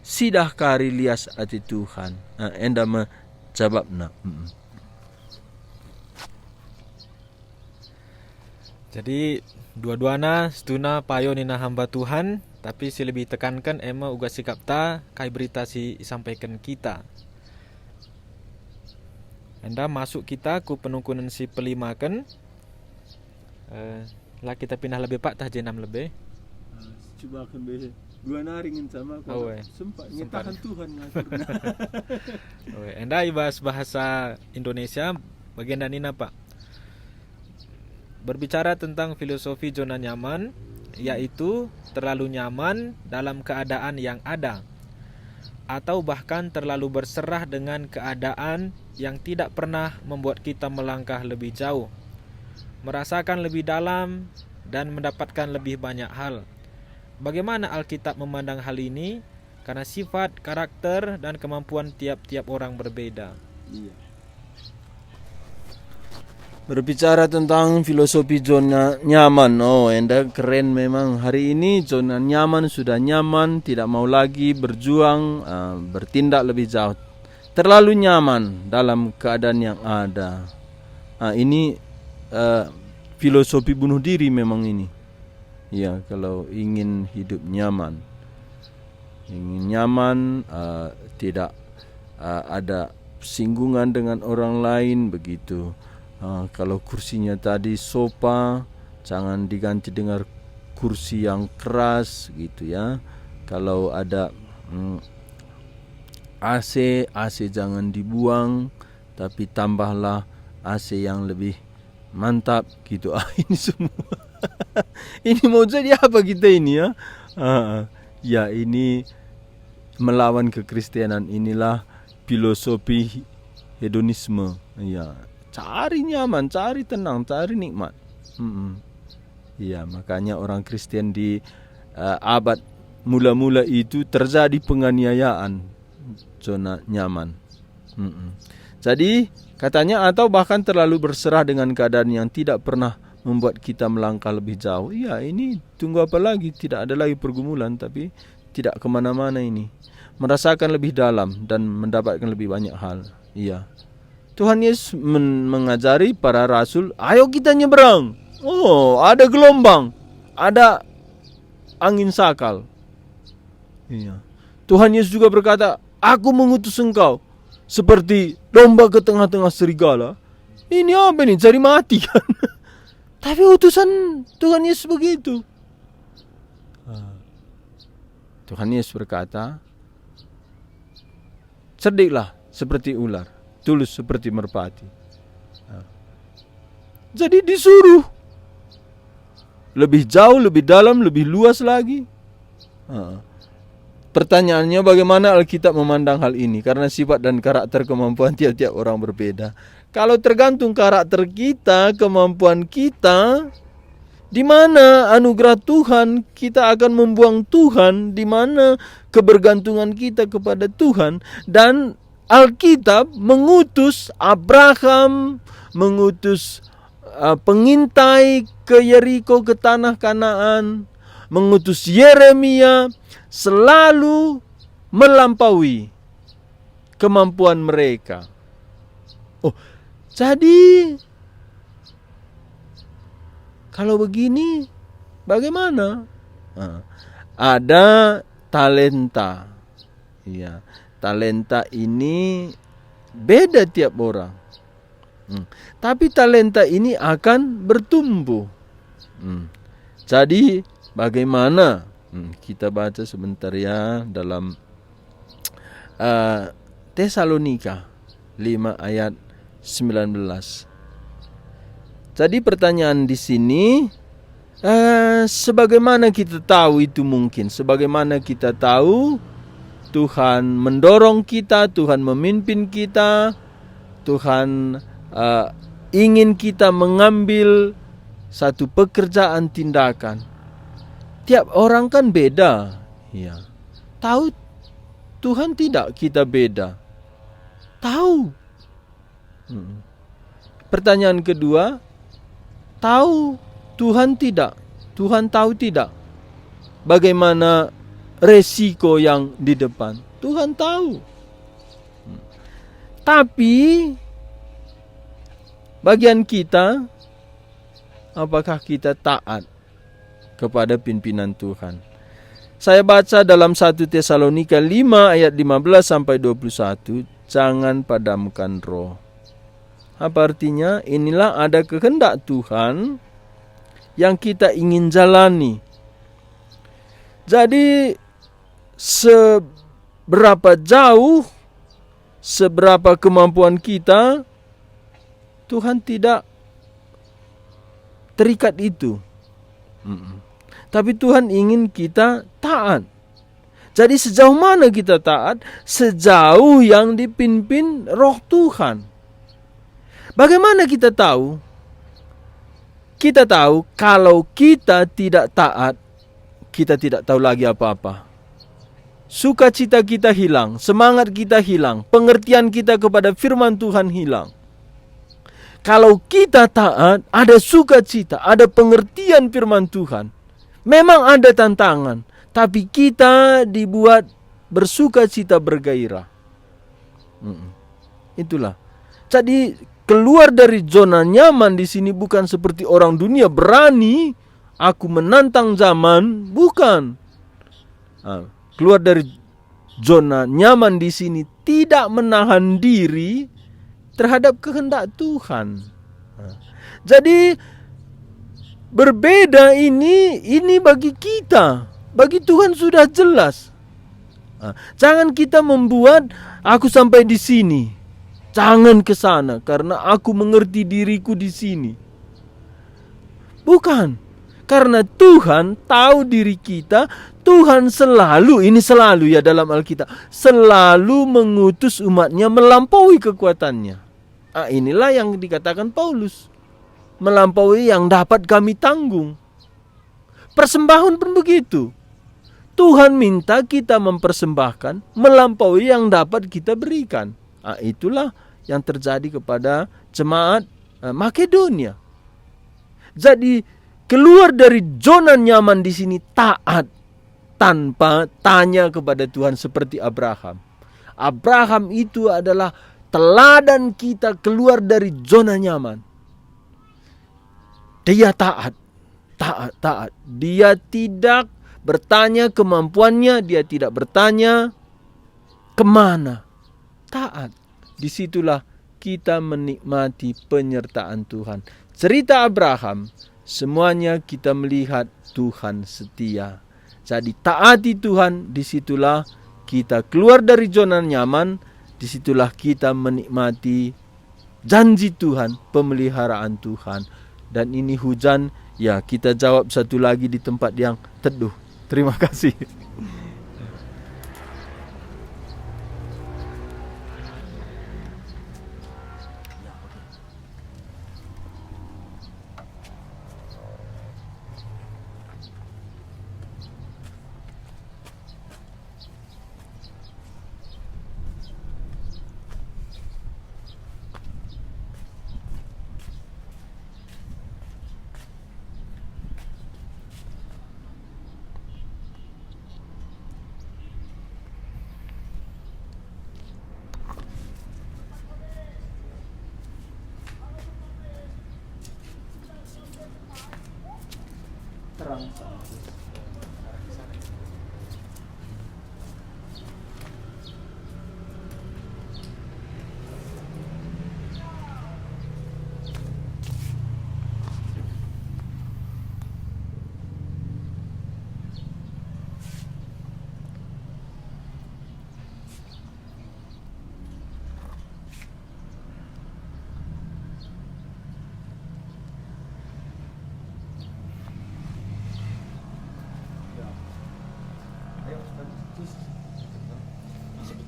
sidah kari lias ati Tuhan. Enda menjawabna. Jadi dua-duana setuna payo nina hamba Tuhan, tapi si lebih tekankan ema uga sikap ta kai berita si sampaikan kita. Anda masuk kita ku penungkunan si pelimakan. Lah kita pindah lebih pak tah jenam lebih. Coba akan be dua naringin sama aku. Sempat ngetahan Tuhan ngaturna. Anda ibas bahasa Indonesia bagian danina pak. Berbicara tentang filosofi zona nyaman, yaitu terlalu nyaman dalam keadaan yang ada, atau bahkan terlalu berserah dengan keadaan yang tidak pernah membuat kita melangkah lebih jauh, merasakan lebih dalam, dan mendapatkan lebih banyak hal. Bagaimana Alkitab memandang hal ini? Karena sifat, karakter, dan kemampuan tiap-tiap orang berbeda. Iya. Berbicara tentang filosofi zona nyaman, enda keren memang. Hari ini zona nyaman sudah nyaman, tidak mau lagi berjuang, bertindak lebih jauh. Terlalu nyaman dalam keadaan yang ada. Ini filosofi bunuh diri memang ini. Ya, kalau ingin hidup nyaman, tidak ada singgungan dengan orang lain begitu. Kalau kursinya tadi sofa, jangan diganti dengan kursi yang keras gitu ya. Kalau ada AC jangan dibuang, tapi tambahlah AC yang lebih mantap gitu. Ini semua. Ini mau jadi apa kita ini ya? Ya, ini melawan kekristenan, inilah filosofi hedonisme. Ya, cari nyaman, cari tenang, cari nikmat. Ya, makanya orang Kristen di abad mula-mula itu terjadi penganiayaan zona nyaman. Jadi katanya, atau bahkan terlalu berserah dengan keadaan yang tidak pernah membuat kita melangkah lebih jauh. Ya, ini tunggu apa lagi? Tidak ada lagi pergumulan, tapi tidak kemana-mana ini. Merasakan lebih dalam dan mendapatkan lebih banyak hal. Iya. Tuhan Yesus mengajari para rasul, ayo kita nyeberang. Oh, ada gelombang, ada angin sakal. Iya. Tuhan Yesus juga berkata, aku mengutus engkau seperti domba ke tengah-tengah serigala. Ini apa nih? Cari mati kan? Tapi utusan Tuhan Yesus begitu. Tuhan Yesus berkata, cerdiklah seperti ular, tulus seperti merpati. Jadi disuruh lebih jauh, lebih dalam, lebih luas lagi. Pertanyaannya, bagaimana Alkitab memandang hal ini? Karena sifat dan karakter kemampuan tiap-tiap orang berbeda. Kalau tergantung karakter kita, kemampuan kita, di mana anugerah Tuhan, kita akan membuang Tuhan, di mana kebergantungan kita kepada Tuhan. Dan Alkitab mengutus Abraham, mengutus pengintai ke Yeriko, ke tanah Kanaan, mengutus Yeremia, selalu melampaui kemampuan mereka. Oh, jadi kalau begini bagaimana? Ada talenta. Ya, talenta ini beda tiap orang. Tapi talenta ini akan bertumbuh. Jadi bagaimana? Kita baca sebentar ya dalam Tesalonika 5 ayat 19. Jadi pertanyaan di sini, sebagaimana kita tahu itu mungkin? Sebagaimana kita tahu Tuhan mendorong kita, Tuhan memimpin kita, Tuhan ingin kita mengambil satu pekerjaan, tindakan. Tiap orang kan beda. Ya. Tahu Tuhan tidak kita beda. Tahu. Pertanyaan kedua, tahu Tuhan tidak? Tuhan tahu tidak bagaimana resiko yang di depan? Tuhan tahu. Tapi bagian kita, apakah kita taat kepada pimpinan Tuhan? Saya baca dalam 1 Tesalonika 5 ayat 15 sampai 21, jangan padamkan roh. Apa artinya? Inilah ada kehendak Tuhan yang kita ingin jalani. Jadi seberapa jauh, seberapa kemampuan kita, Tuhan tidak terikat itu. Tapi Tuhan ingin kita taat. Jadi sejauh mana kita taat? Sejauh yang dipimpin roh Tuhan. Bagaimana kita tahu? Kita tahu kalau kita tidak taat, kita tidak tahu lagi apa-apa. Sukacita kita hilang, semangat kita hilang, pengertian kita kepada firman Tuhan hilang. Kalau kita taat, ada sukacita, ada pengertian firman Tuhan. Memang ada tantangan, tapi kita dibuat bersukacita, bergairah. Itulah. Jadi keluar dari zona nyaman di sini bukan seperti orang dunia berani. aku menantang zaman, bukan. Keluar dari zona nyaman di sini, tidak menahan diri terhadap kehendak Tuhan. Jadi berbeda ini bagi kita. Bagi Tuhan sudah jelas. Jangan kita membuat aku sampai di sini, jangan ke sana karena aku mengerti diriku di sini. Bukan. Karena Tuhan tahu diri kita. Tuhan selalu ya dalam Alkitab, selalu mengutus umatnya melampaui kekuatannya. Inilah yang dikatakan Paulus, melampaui yang dapat kami tanggung. Persembahan pun begitu. Tuhan minta kita mempersembahkan melampaui yang dapat kita berikan. Itulah yang terjadi kepada jemaat Makedonia. Jadi keluar dari zona nyaman di sini, taat tanpa tanya kepada Tuhan seperti Abraham. Abraham itu adalah teladan kita keluar dari zona nyaman. Dia taat. Dia tidak bertanya kemampuannya, dia tidak bertanya kemana. Taat. Disitulah kita menikmati penyertaan Tuhan. Cerita Abraham, semuanya kita melihat Tuhan setia. Jadi taati Tuhan, disitulah kita keluar dari zona nyaman, disitulah kita menikmati janji Tuhan, pemeliharaan Tuhan. Dan ini hujan, ya kita jawab satu lagi di tempat yang teduh. Terima kasih.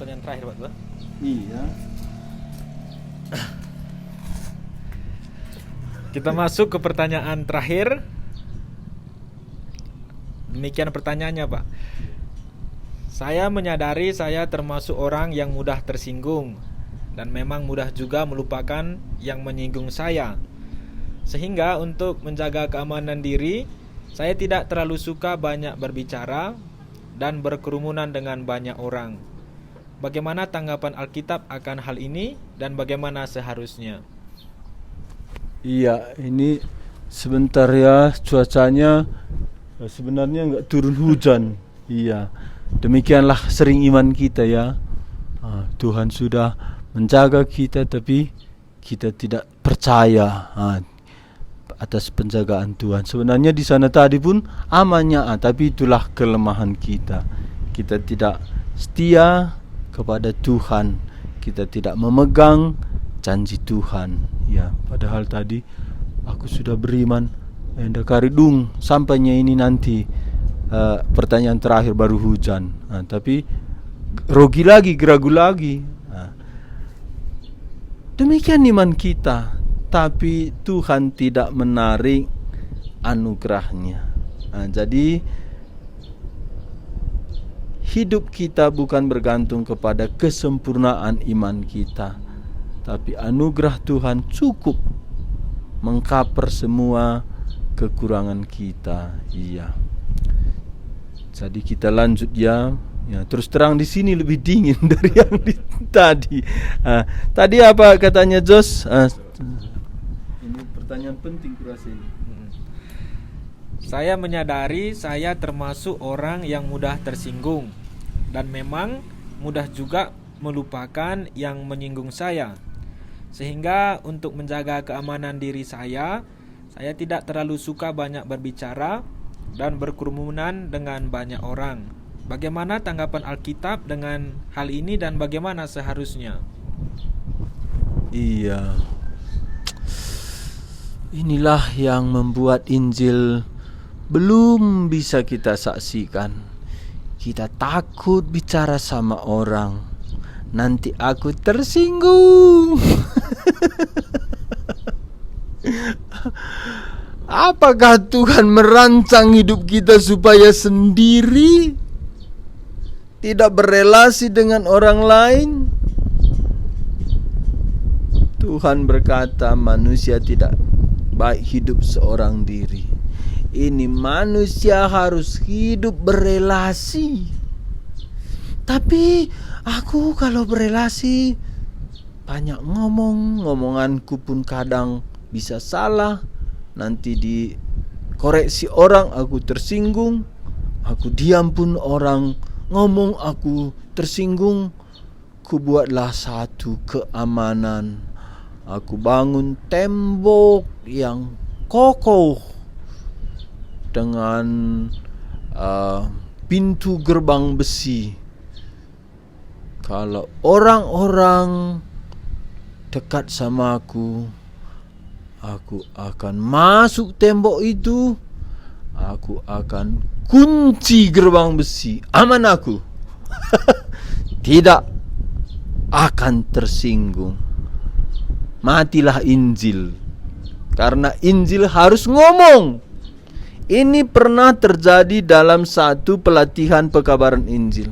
Pertanyaan terakhir Pak Tua. Iya. Kita masuk ke pertanyaan terakhir. Demikian pertanyaannya Pak. Saya menyadari saya termasuk orang yang mudah tersinggung dan memang mudah juga melupakan yang menyinggung saya. Sehingga untuk menjaga keamanan diri, saya tidak terlalu suka banyak berbicara dan berkerumunan dengan banyak orang. Bagaimana tanggapan Alkitab akan hal ini dan bagaimana seharusnya? Iya, ini sebentar ya, cuacanya sebenarnya enggak turun hujan. Iya, demikianlah sering iman kita ya. Tuhan sudah menjaga kita, tapi kita tidak percaya atas penjagaan Tuhan. Sebenarnya di sana tadi pun amannya, tapi itulah kelemahan kita. Kita tidak setia kepada Tuhan, kita tidak memegang janji Tuhan. Ya, padahal tadi aku sudah beriman, hendak karidung sampainya ini nanti pertanyaan terakhir baru hujan. Tapi rogi lagi, geragu lagi. Demikian iman kita, tapi Tuhan tidak menarik anugerahnya. Jadi hidup kita bukan bergantung kepada kesempurnaan iman kita, tapi anugerah Tuhan cukup mengcover semua kekurangan kita. Iya. Jadi kita lanjut ya. Terus terang di sini lebih dingin dari yang tadi. Tadi apa katanya Jos? Ini pertanyaan penting kurasa ini. Saya menyadari saya termasuk orang yang mudah tersinggung, dan memang mudah juga melupakan yang menyinggung saya. Sehingga untuk menjaga keamanan diri saya tidak terlalu suka banyak berbicara dan berkerumunan dengan banyak orang. Bagaimana tanggapan Alkitab dengan hal ini dan bagaimana seharusnya? Iya. Inilah yang membuat Injil belum bisa kita saksikan. Kita takut bicara sama orang. Nanti aku tersinggung. Apakah Tuhan merancang hidup kita supaya sendiri, tidak berelasi dengan orang lain? Tuhan berkata manusia tidak baik hidup seorang diri. Ini manusia harus hidup berelasi. Tapi aku kalau berelasi banyak ngomong, ngomonganku pun kadang bisa salah. Nanti dikoreksi orang, aku tersinggung. Aku diam pun orang ngomong, aku tersinggung. Kubuatlah satu keamanan. Aku bangun tembok yang kokoh dengan pintu gerbang besi. Kalau orang-orang dekat sama aku akan masuk tembok itu. Aku akan kunci gerbang besi. Aman aku. Tidak akan tersinggung. Matilah Injil. Karena Injil harus ngomong. Ini pernah terjadi dalam satu pelatihan pekabaran Injil.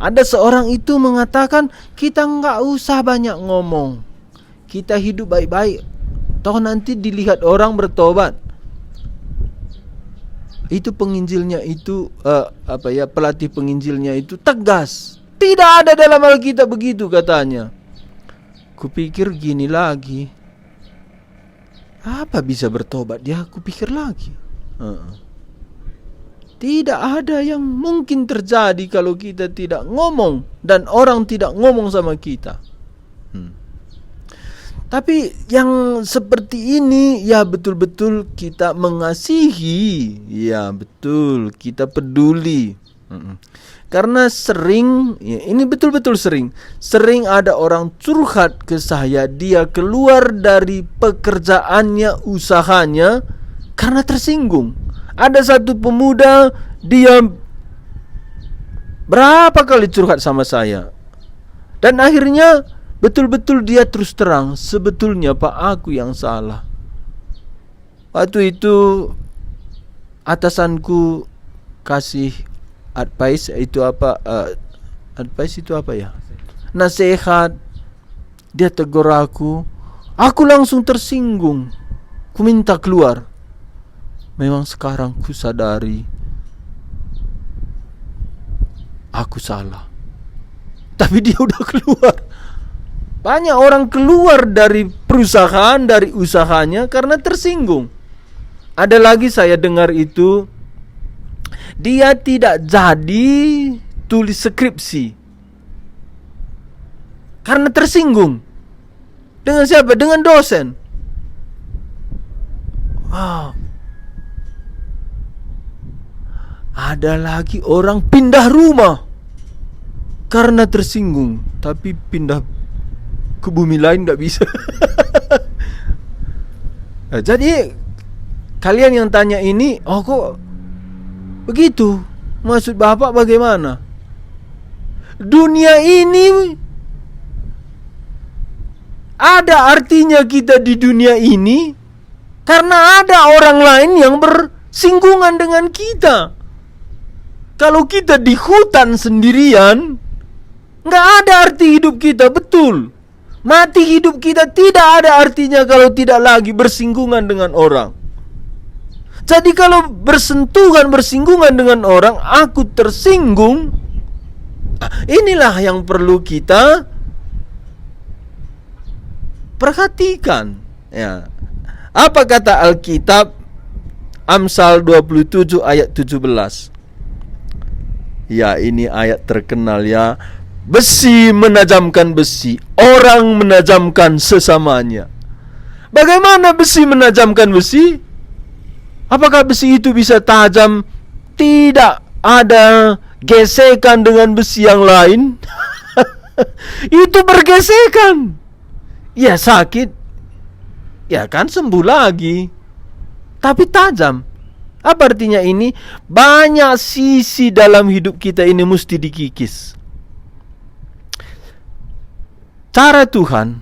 Ada seorang itu mengatakan, kita enggak usah banyak ngomong. Kita hidup baik-baik. Toh nanti dilihat orang bertobat. Itu penginjilnya itu pelatih penginjilnya itu tegas. Tidak ada dalam Alkitab begitu katanya. Kupikir gini lagi. Apa bisa bertobat dia? Kupikir lagi. Tidak ada yang mungkin terjadi kalau kita tidak ngomong dan orang tidak ngomong sama kita. Tapi yang seperti ini ya betul-betul kita mengasihi. Ya betul, kita peduli. Karena sering, ya, ini betul-betul sering ada orang curhat ke saya. Dia keluar dari pekerjaannya, usahanya karena tersinggung. Ada satu pemuda, dia berapa kali curhat sama saya. Dan akhirnya betul-betul dia terus terang, sebetulnya Pak, aku yang salah. Waktu itu atasanku kasih advice itu apa? Advice itu apa ya? Nasihat. Dia tegur aku. Aku langsung tersinggung. Ku minta keluar. Memang sekarang ku sadari aku salah. Tapi dia udah keluar. Banyak orang keluar dari perusahaan, dari usahanya karena tersinggung. Ada lagi saya dengar itu, dia tidak jadi tulis skripsi karena tersinggung. Dengan siapa? Dengan dosen. Wow. Ada lagi orang pindah rumah karena tersinggung, tapi pindah ke bumi lain gak bisa. Jadi kalian yang tanya ini, oh kok begitu? Maksud Bapak bagaimana? Dunia ini ada artinya kita di dunia ini karena ada orang lain yang bersinggungan dengan kita. Kalau kita di hutan sendirian, gak ada arti hidup kita, betul. Mati hidup kita tidak ada artinya kalau tidak lagi bersinggungan dengan orang. Jadi kalau bersinggungan dengan orang, aku tersinggung. Inilah yang perlu kita perhatikan. Ya. Apa kata Alkitab? Amsal 27 ayat 17. Ya, ini ayat terkenal ya. Besi menajamkan besi, orang menajamkan sesamanya. Bagaimana besi menajamkan besi? Apakah besi itu bisa tajam? Tidak ada gesekan dengan besi yang lain. Itu bergesekan. Ya sakit, ya kan sembuh lagi. Tapi tajam. Apa artinya ini? Banyak sisi dalam hidup kita ini mesti dikikis. Cara Tuhan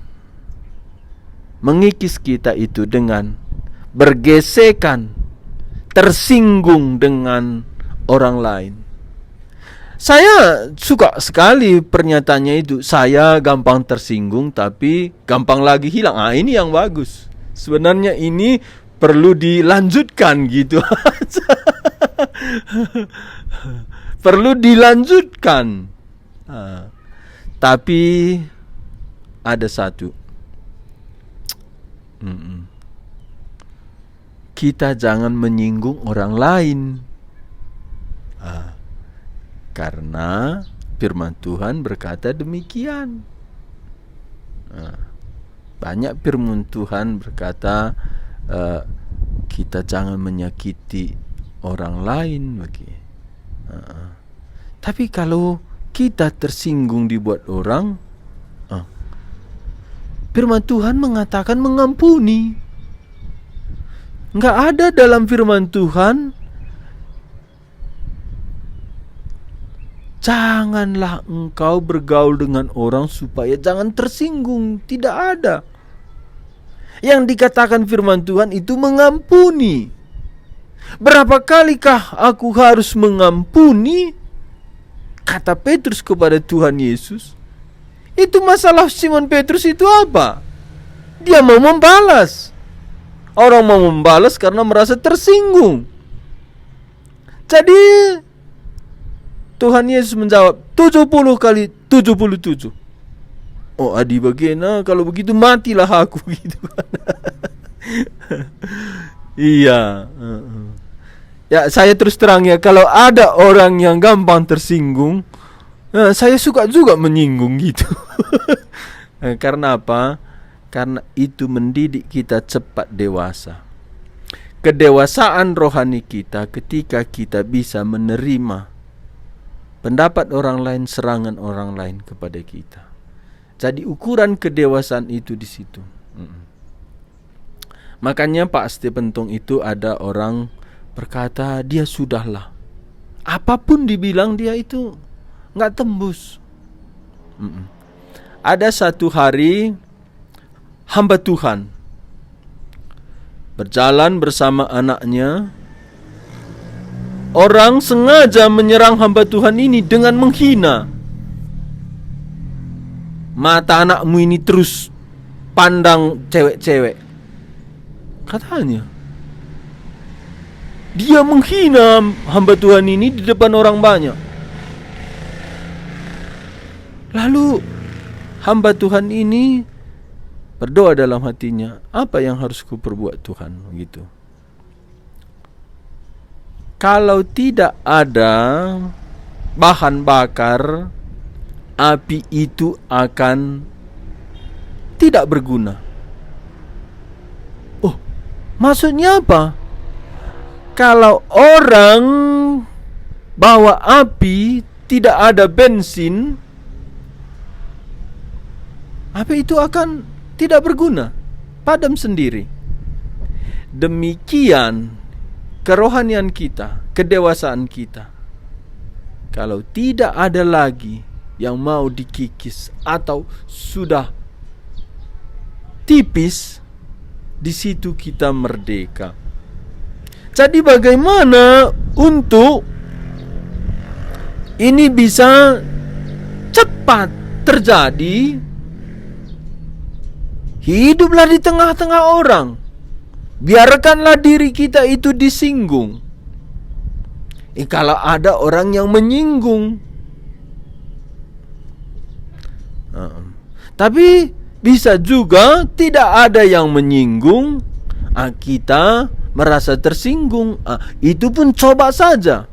mengikis kita itu dengan bergesekan, tersinggung dengan orang lain. Saya suka sekali pernyataannya itu. Saya gampang tersinggung tapi gampang lagi hilang. Ini yang bagus. Sebenarnya ini perlu dilanjutkan gitu. Perlu dilanjutkan. Tapi ada satu. Kita jangan menyinggung orang lain. Karena firman Tuhan berkata demikian. Banyak firman Tuhan berkata kita jangan menyakiti orang lain tapi kalau kita tersinggung dibuat orang, firman Tuhan mengatakan mengampuni. Enggak ada dalam firman Tuhan janganlah engkau bergaul dengan orang supaya jangan tersinggung. Tidak ada. Yang dikatakan firman Tuhan itu mengampuni. Berapa kalikah aku harus mengampuni? Kata Petrus kepada Tuhan Yesus. Itu masalah Simon Petrus itu apa? Dia mau membalas. Orang mau membalas karena merasa tersinggung. Jadi Tuhan Yesus menjawab 70 kali 77. Oh, Adi bagaimana kalau begitu matilah aku gitu. Iya. Ya, saya terus terang ya, kalau ada orang yang gampang tersinggung, saya suka juga menyinggung gitu. Karena apa? Karena itu mendidik kita cepat dewasa. Kedewasaan rohani kita ketika kita bisa menerima pendapat orang lain, serangan orang lain kepada kita. Jadi ukuran kedewasaan itu di situ. Makanya Pak Stephen Tong itu ada orang berkata dia sudahlah. Apapun dibilang dia itu nggak tembus. Ada satu hari hamba Tuhan berjalan bersama anaknya. Orang sengaja menyerang hamba Tuhan ini dengan menghina. Mata anakmu ini terus pandang cewek-cewek, katanya. Dia menghina hamba Tuhan ini di depan orang banyak. Lalu hamba Tuhan ini berdoa dalam hatinya, apa yang harus kuperbuat Tuhan gitu. Kalau tidak ada bahan bakar, api itu akan tidak berguna. Oh, maksudnya apa? Kalau orang bawa api, tidak ada bensin, api itu akan tidak berguna, padam sendiri. Demikian kerohanian kita, kedewasaan kita. Kalau tidak ada lagi yang mau dikikis atau sudah tipis, di situ kita merdeka. Jadi bagaimana untuk ini bisa cepat terjadi? Hiduplah di tengah-tengah orang. Biarkanlah diri kita itu disinggung. Kalau ada orang yang menyinggung, tapi bisa juga tidak ada yang menyinggung, kita merasa tersinggung, itu pun coba saja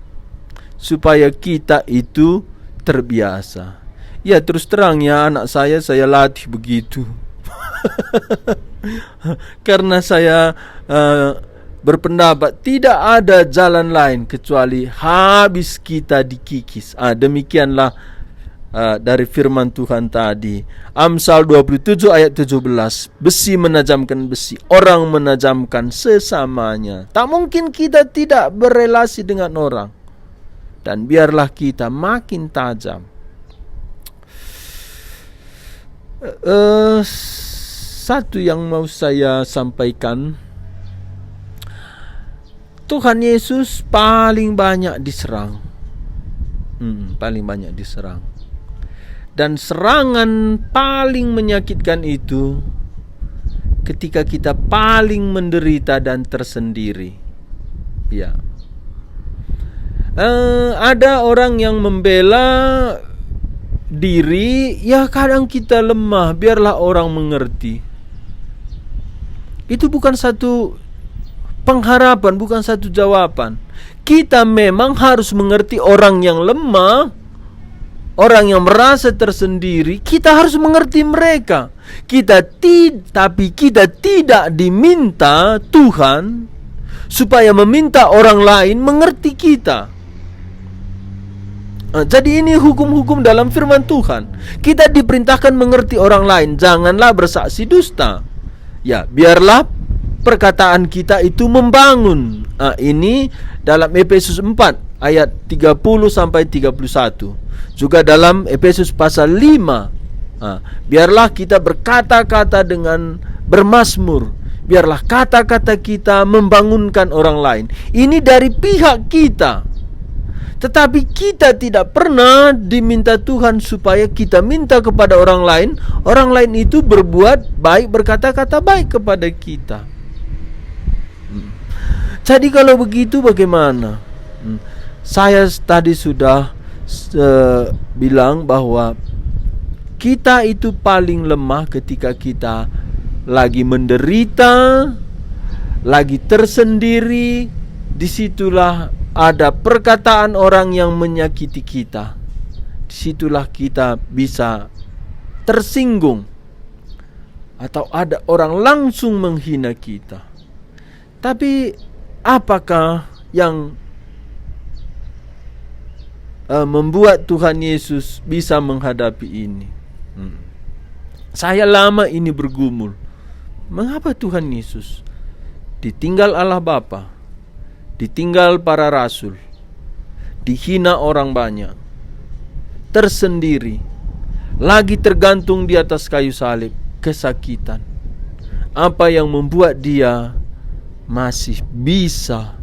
supaya kita itu terbiasa. Ya terus terang ya, anak saya latih begitu. Karena saya berpendapat tidak ada jalan lain kecuali habis kita dikikis. Demikianlah dari firman Tuhan tadi. Amsal 27 ayat 17. Besi menajamkan besi, orang menajamkan sesamanya. Tak mungkin kita tidak berelasi dengan orang. Dan biarlah kita makin tajam. Satu yang mau saya sampaikan, Tuhan Yesus paling banyak diserang. Paling banyak diserang. Dan serangan paling menyakitkan itu ketika kita paling menderita dan tersendiri. Ya. Ada orang yang membela diri, ya kadang kita lemah, biarlah orang mengerti. Itu bukan satu pengharapan, bukan satu jawaban. Kita memang harus mengerti orang yang lemah, orang yang merasa tersendiri. Kita harus mengerti mereka. Tapi kita tidak diminta Tuhan supaya meminta orang lain mengerti kita. Jadi ini hukum-hukum dalam firman Tuhan. Kita diperintahkan mengerti orang lain. Janganlah bersaksi dusta. Ya, biarlah perkataan kita itu membangun. Ini dalam Efesus 4 ayat 30 sampai 31. Juga dalam Efesus pasal 5. Biarlah kita berkata-kata dengan bermazmur. Biarlah kata-kata kita membangunkan orang lain. Ini dari pihak kita. Tetapi kita tidak pernah diminta Tuhan supaya kita minta kepada orang lain. Orang lain itu berbuat baik, berkata-kata baik kepada kita. Jadi kalau begitu bagaimana? Saya tadi sudah bilang bahwa kita itu paling lemah ketika kita lagi menderita, lagi tersendiri. Disitulah ada perkataan orang yang menyakiti kita. Disitulah kita bisa tersinggung, atau ada orang langsung menghina kita. Tapi apakah yang membuat Tuhan Yesus bisa menghadapi ini? Saya lama ini bergumul. Mengapa Tuhan Yesus ditinggal Allah Bapa, ditinggal para rasul, dihina orang banyak, tersendiri, lagi tergantung di atas kayu salib, kesakitan? Apa yang membuat dia masih bisa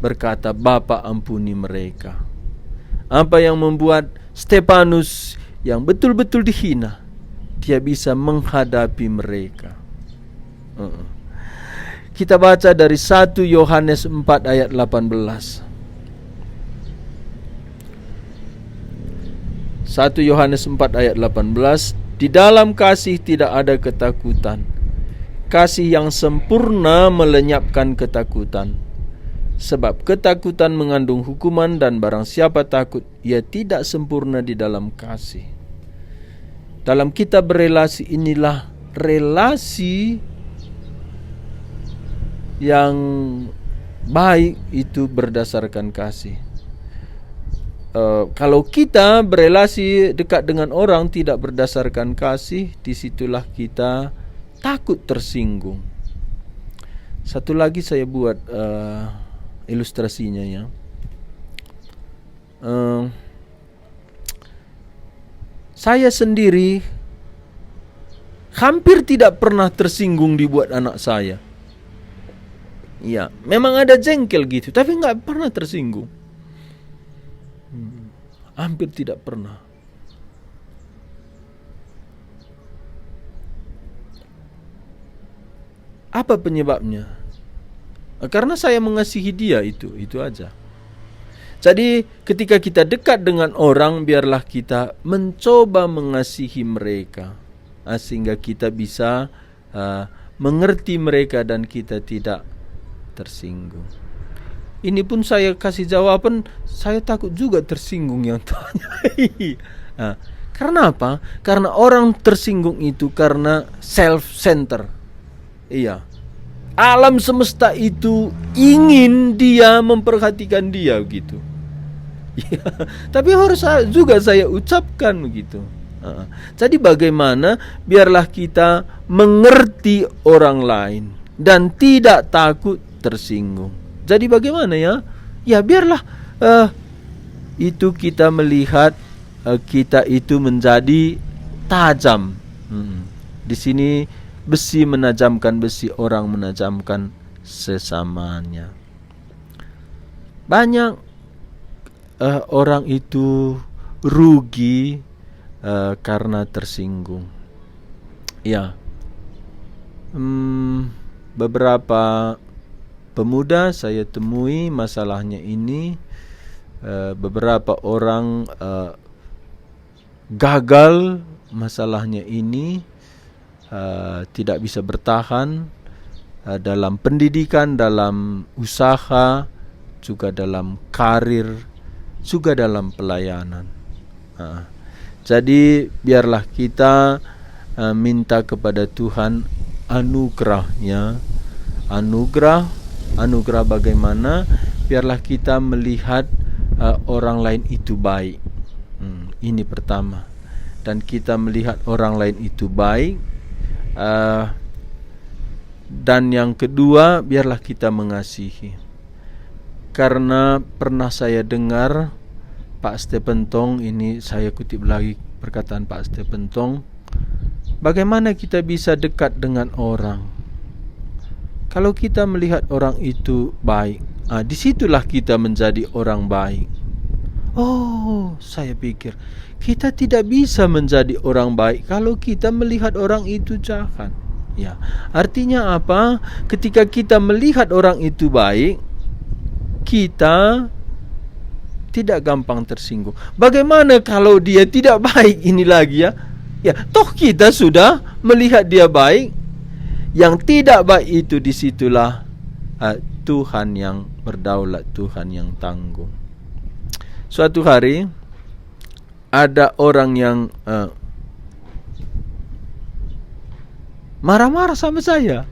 berkata, Bapa ampuni mereka? Apa yang membuat Stefanus yang betul-betul dihina, dia bisa menghadapi mereka? Kita baca dari 1 Yohanes 4 ayat 18. 1 Yohanes 4 ayat 18. Di dalam kasih tidak ada ketakutan. Kasih yang sempurna melenyapkan ketakutan. Sebab ketakutan mengandung hukuman, dan barang siapa takut, ia tidak sempurna di dalam kasih. Dalam kita berelasi, inilah relasi yang baik, itu berdasarkan kasih. Kalau kita berelasi dekat dengan orang tidak berdasarkan kasih, disitulah kita takut tersinggung. Satu lagi saya buat ilustrasinya ya. Saya sendiri hampir tidak pernah tersinggung dibuat anak saya. Ya, memang ada jengkel gitu, tapi nggak pernah tersinggung. Hampir tidak pernah. Apa penyebabnya? Karena saya mengasihi dia, itu aja. Jadi ketika kita dekat dengan orang, biarlah kita mencoba mengasihi mereka, sehingga kita bisa mengerti mereka dan kita tidak tersinggung. Ini pun saya kasih jawaban, saya takut juga tersinggung yang tanya. Nah, karena apa? Karena orang tersinggung itu karena self-center. Iya. Alam semesta itu ingin dia memperhatikan dia gitu. Ya, tapi harus juga saya ucapkan begitu. Jadi bagaimana biarlah kita mengerti orang lain dan tidak takut tersinggung. Jadi bagaimana ya? Ya biarlah itu kita melihat kita itu menjadi tajam. Di sini besi menajamkan besi, orang menajamkan sesamanya. Banyak orang itu rugi karena tersinggung. Ya, beberapa pemuda saya temui masalahnya ini. Beberapa orang gagal masalahnya ini, tidak bisa bertahan dalam pendidikan, dalam usaha, juga dalam karir, juga dalam pelayanan. Jadi biarlah kita minta kepada Tuhan anugerahnya. Anugerah bagaimana? Biarlah kita melihat orang lain itu baik. Ini pertama. Dan kita melihat orang lain itu baik. Dan yang kedua, biarlah kita mengasihi. Karena pernah saya dengar Pak Stephen Tong, ini saya kutip lagi perkataan Pak Stephen Tong, bagaimana kita bisa dekat dengan orang? Kalau kita melihat orang itu baik, disitulah kita menjadi orang baik. Oh, saya pikir kita tidak bisa menjadi orang baik kalau kita melihat orang itu jahat. Ya, artinya apa? Ketika kita melihat orang itu baik, kita tidak gampang tersinggung. Bagaimana kalau dia tidak baik ini lagi ya? Ya, toh kita sudah melihat dia baik. Yang tidak baik itu disitulah Tuhan yang berdaulat, Tuhan yang tanggung. Suatu hari ada orang yang marah-marah sama saya.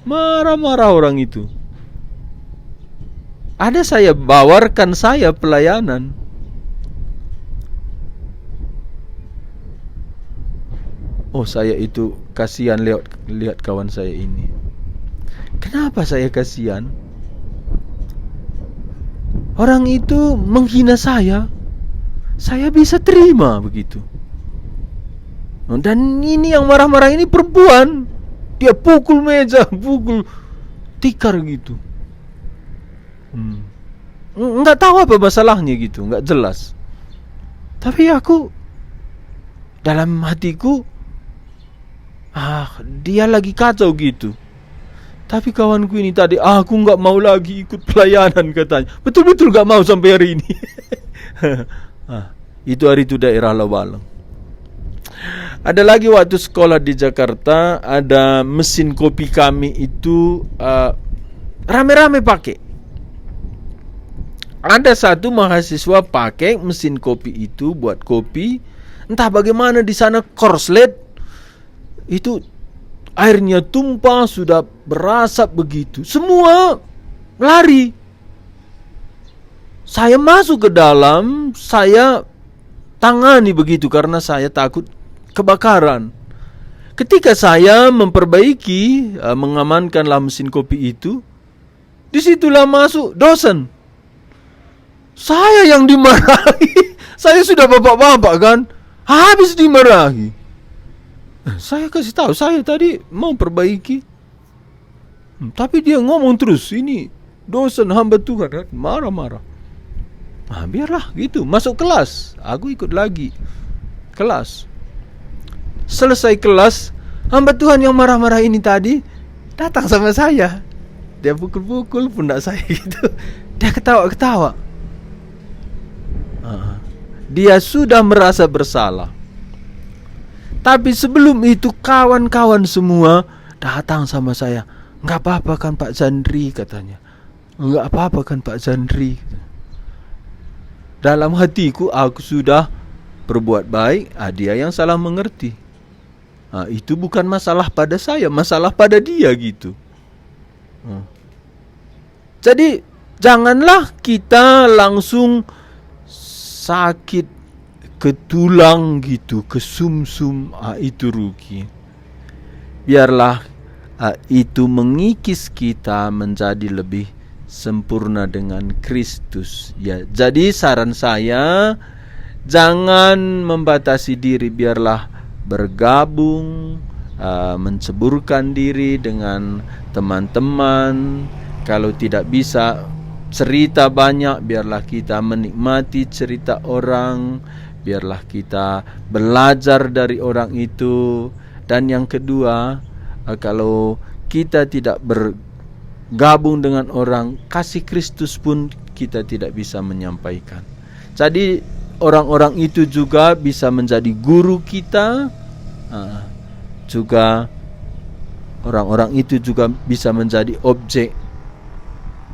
Marah-marah orang itu. Ada saya bawarkan saya pelayanan. Oh, saya itu kasihan lihat kawan saya ini. Kenapa saya kasihan? Orang itu menghina saya. Saya bisa terima begitu. Dan ini yang marah-marah ini perempuan. Dia pukul meja, pukul tikar gitu. Enggak tahu apa masalahnya gitu, enggak jelas. Tapi aku dalam hatiku, dia lagi kacau gitu. Tapi kawanku ini tadi, aku enggak mau lagi ikut pelayanan katanya. Betul-betul enggak mau sampai hari ini. Itu hari itu daerah Lawalang. Ada lagi waktu sekolah di Jakarta, ada mesin kopi kami itu rame-rame pakai. Ada satu mahasiswa pakai mesin kopi itu buat kopi. Entah bagaimana di sana korslet itu airnya tumpah, sudah berasap begitu. Semua lari. Saya masuk ke dalam, saya tangani begitu karena saya takut kebakaran. Ketika saya memperbaiki, mengamankanlah mesin kopi itu, disitulah masuk dosen. Saya yang dimarahi. Saya sudah bapak-bapak kan, habis dimarahi. Saya kasih tahu, saya tadi mau perbaiki, tapi dia ngomong terus, ini dosen hamba Tuhan kan, marah-marah. Biarlah gitu, masuk kelas. Aku ikut lagi kelas. Selesai kelas, hamba Tuhan yang marah-marah ini tadi datang sama saya. Dia pukul-pukul pundak saya gitu. Dia ketawa-ketawa. Dia sudah merasa bersalah. Tapi sebelum itu kawan-kawan semua datang sama saya. Nggak apa-apa kan Pak Zandri, katanya. Nggak apa-apa kan Pak Zandri. Dalam hatiku aku sudah berbuat baik, dia yang salah mengerti. Itu bukan masalah pada saya, masalah pada dia gitu. Jadi janganlah kita langsung sakit ke tulang gitu, ke sumsum, itu rugi. Biarlah itu mengikis kita menjadi lebih sempurna dengan Kristus. Ya, jadi saran saya, jangan membatasi diri, biarlah bergabung, menceburkan diri dengan teman-teman. Kalau tidak bisa cerita banyak, biarlah kita menikmati cerita orang, biarlah kita belajar dari orang itu. Dan yang kedua, kalau kita tidak bergabung dengan orang, kasih Kristus pun kita tidak bisa menyampaikan. Jadi orang-orang itu juga bisa menjadi guru kita, juga orang-orang itu juga bisa menjadi objek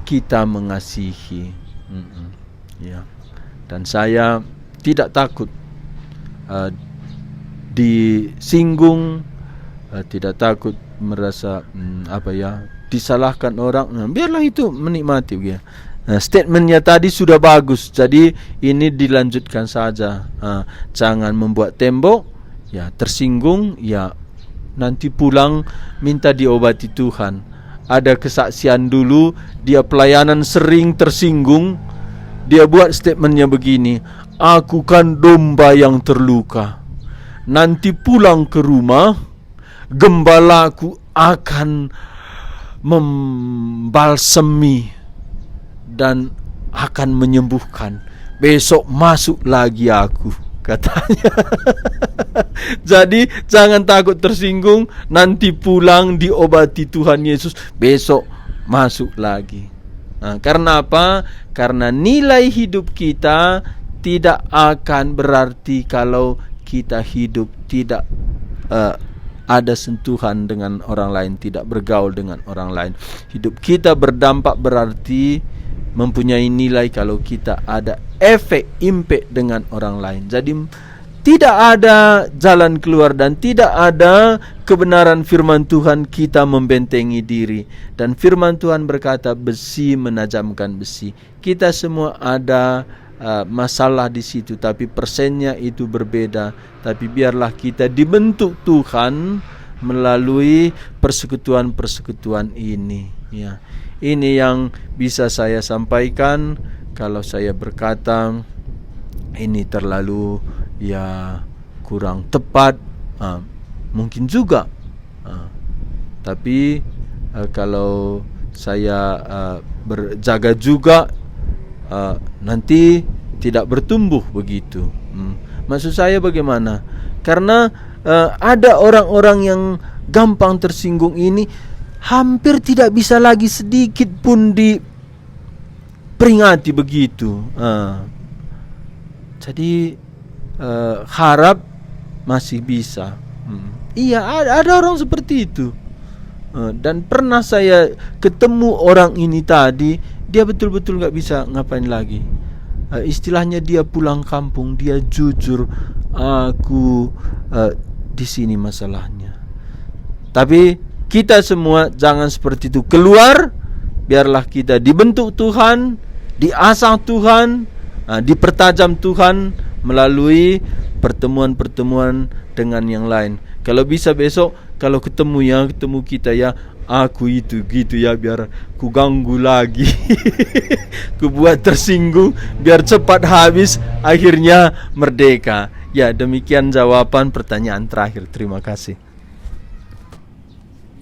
kita mengasihi. Ya. Dan saya tidak takut disinggung, tidak takut merasa disalahkan orang. Biarlah itu menikmati ya. Statementnya tadi sudah bagus, jadi ini dilanjutkan saja. Jangan membuat tembok, ya tersinggung, ya nanti pulang minta diobati Tuhan. Ada kesaksian dulu, dia pelayanan sering tersinggung, dia buat statementnya begini, aku kan domba yang terluka. Nanti pulang ke rumah, gembalaku akan membalsemi dan akan menyembuhkan. Besok masuk lagi aku, katanya. Jadi jangan takut tersinggung, nanti pulang diobati Tuhan Yesus, besok masuk lagi. Karena apa? Karena nilai hidup kita tidak akan berarti kalau kita hidup tidak ada sentuhan dengan orang lain, tidak bergaul dengan orang lain. Hidup kita berdampak berarti mempunyai nilai kalau kita ada efek, impact dengan orang lain. Jadi tidak ada jalan keluar dan tidak ada kebenaran firman Tuhan kita membentengi diri. Dan firman Tuhan berkata besi menajamkan besi. Kita semua ada masalah di situ, tapi persennya itu berbeda. Tapi biarlah kita dibentuk Tuhan melalui persekutuan-persekutuan ini. Ya, ini yang bisa saya sampaikan. Kalau saya berkata ini terlalu kurang tepat, mungkin juga. Tapi kalau saya berjaga juga, nanti tidak bertumbuh begitu. Maksud saya bagaimana? Karena ada orang-orang yang gampang tersinggung ini, hampir tidak bisa lagi sedikit pun diperingati begitu. Jadi harap masih bisa. Iya, ada orang seperti itu. Dan pernah saya ketemu orang ini tadi, dia betul-betul gak bisa ngapain lagi. Istilahnya dia pulang kampung, dia jujur, aku di sini masalahnya. Tapi kita semua jangan seperti itu. Keluar, biarlah kita dibentuk Tuhan, diasah Tuhan, dipertajam Tuhan melalui pertemuan-pertemuan dengan yang lain. Kalau bisa besok kalau ketemu kita ya, aku itu gitu ya, biar ku ganggu lagi. Ku buat tersinggung biar cepat habis, akhirnya merdeka. Ya, demikian jawaban pertanyaan terakhir. Terima kasih.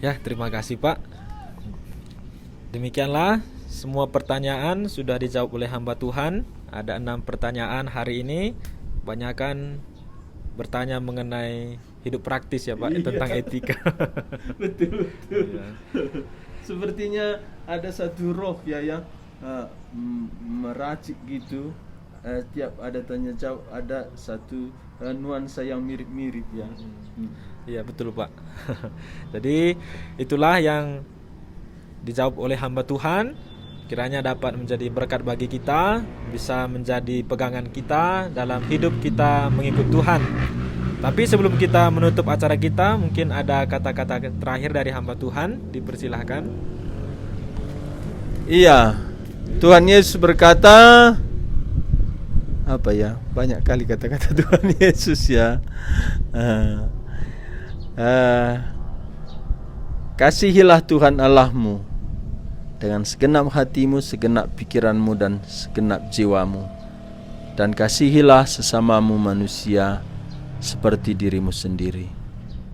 Ya, terima kasih Pak. Demikianlah semua pertanyaan sudah dijawab oleh hamba Tuhan. Ada 6 pertanyaan hari ini. Banyakan bertanya mengenai hidup praktis ya Pak, tentang etika. Betul. Ya. Sepertinya ada satu roh yang meracik gitu. Tiap ada tanya jawab ada satu nuansa yang mirip-mirip ya. Iya betul Pak. Jadi itulah yang dijawab oleh hamba Tuhan. Kiranya dapat menjadi berkat bagi kita, bisa menjadi pegangan kita dalam hidup kita mengikut Tuhan. Tapi sebelum kita menutup acara kita, mungkin ada kata-kata terakhir dari hamba Tuhan, dipersilahkan. Iya, Tuhan Yesus berkata, apa ya? Banyak kali kata-kata Tuhan Yesus ya. Kasihilah Tuhan Allahmu dengan segenap hatimu, segenap pikiranmu, dan segenap jiwamu. Dan kasihilah sesamamu manusia seperti dirimu sendiri.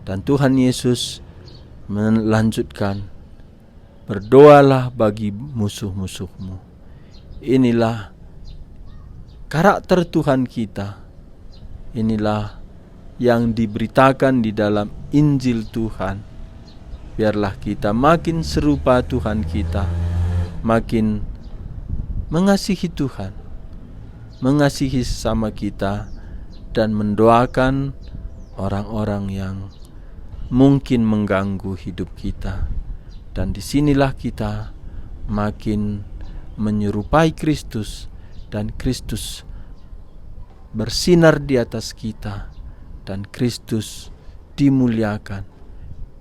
Dan Tuhan Yesus melanjutkan, berdoalah bagi musuh-musuhmu. Inilah karakter Tuhan kita. Inilah yang diberitakan di dalam Injil Tuhan. Biarlah kita makin serupa Tuhan kita, makin mengasihi Tuhan, mengasihi sesama kita, dan mendoakan orang-orang yang mungkin mengganggu hidup kita. Dan disinilah kita makin menyerupai Kristus, dan Kristus bersinar di atas kita, dan Kristus dimuliakan.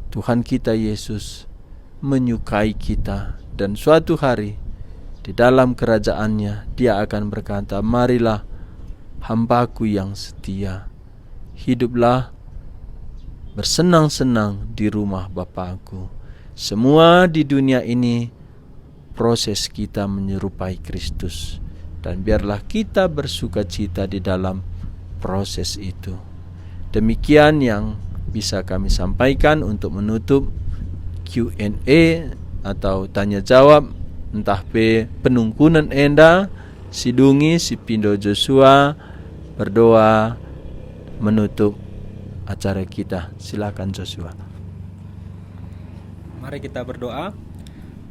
Tuhan kita Yesus menyukai kita, dan suatu hari di dalam kerajaannya Dia akan berkata, marilah hambaku yang setia, hiduplah bersenang-senang di rumah Bapakku. Semua di dunia ini proses kita menyerupai Kristus, dan biarlah kita bersukacita di dalam proses itu. Demikian yang bisa kami sampaikan untuk menutup Q&A atau tanya jawab, entah penungkunan enda, sidungi si Pindo Joshua berdoa menutup acara kita. Silakan Joshua. Mari kita berdoa.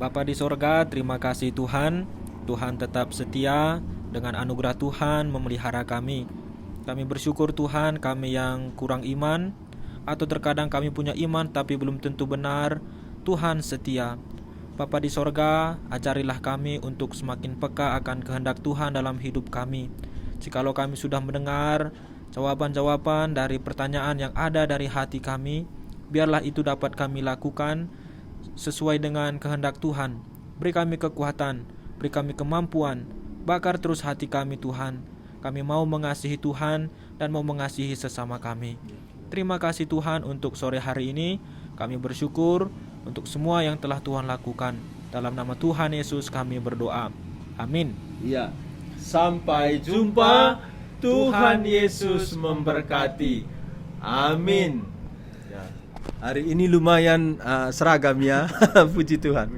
Bapa di sorga, terima kasih Tuhan. Tuhan tetap setia, dengan anugerah Tuhan memelihara kami. Kami bersyukur Tuhan, kami yang kurang iman, atau terkadang kami punya iman tapi belum tentu benar, Tuhan setia. Bapa di sorga, ajarilah kami untuk semakin peka akan kehendak Tuhan dalam hidup kami. Jikalau kami sudah mendengar jawaban-jawaban dari pertanyaan yang ada dari hati kami, biarlah itu dapat kami lakukan sesuai dengan kehendak Tuhan. Beri kami kekuatan, beri kami kemampuan, bakar terus hati kami Tuhan. Kami mau mengasihi Tuhan dan mau mengasihi sesama kami. Terima kasih Tuhan untuk sore hari ini. Kami bersyukur untuk semua yang telah Tuhan lakukan. Dalam nama Tuhan Yesus kami berdoa. Amin. Ya, sampai jumpa. Tuhan Yesus memberkati. Amin. Ya. Hari ini lumayan seragam ya. Puji Tuhan.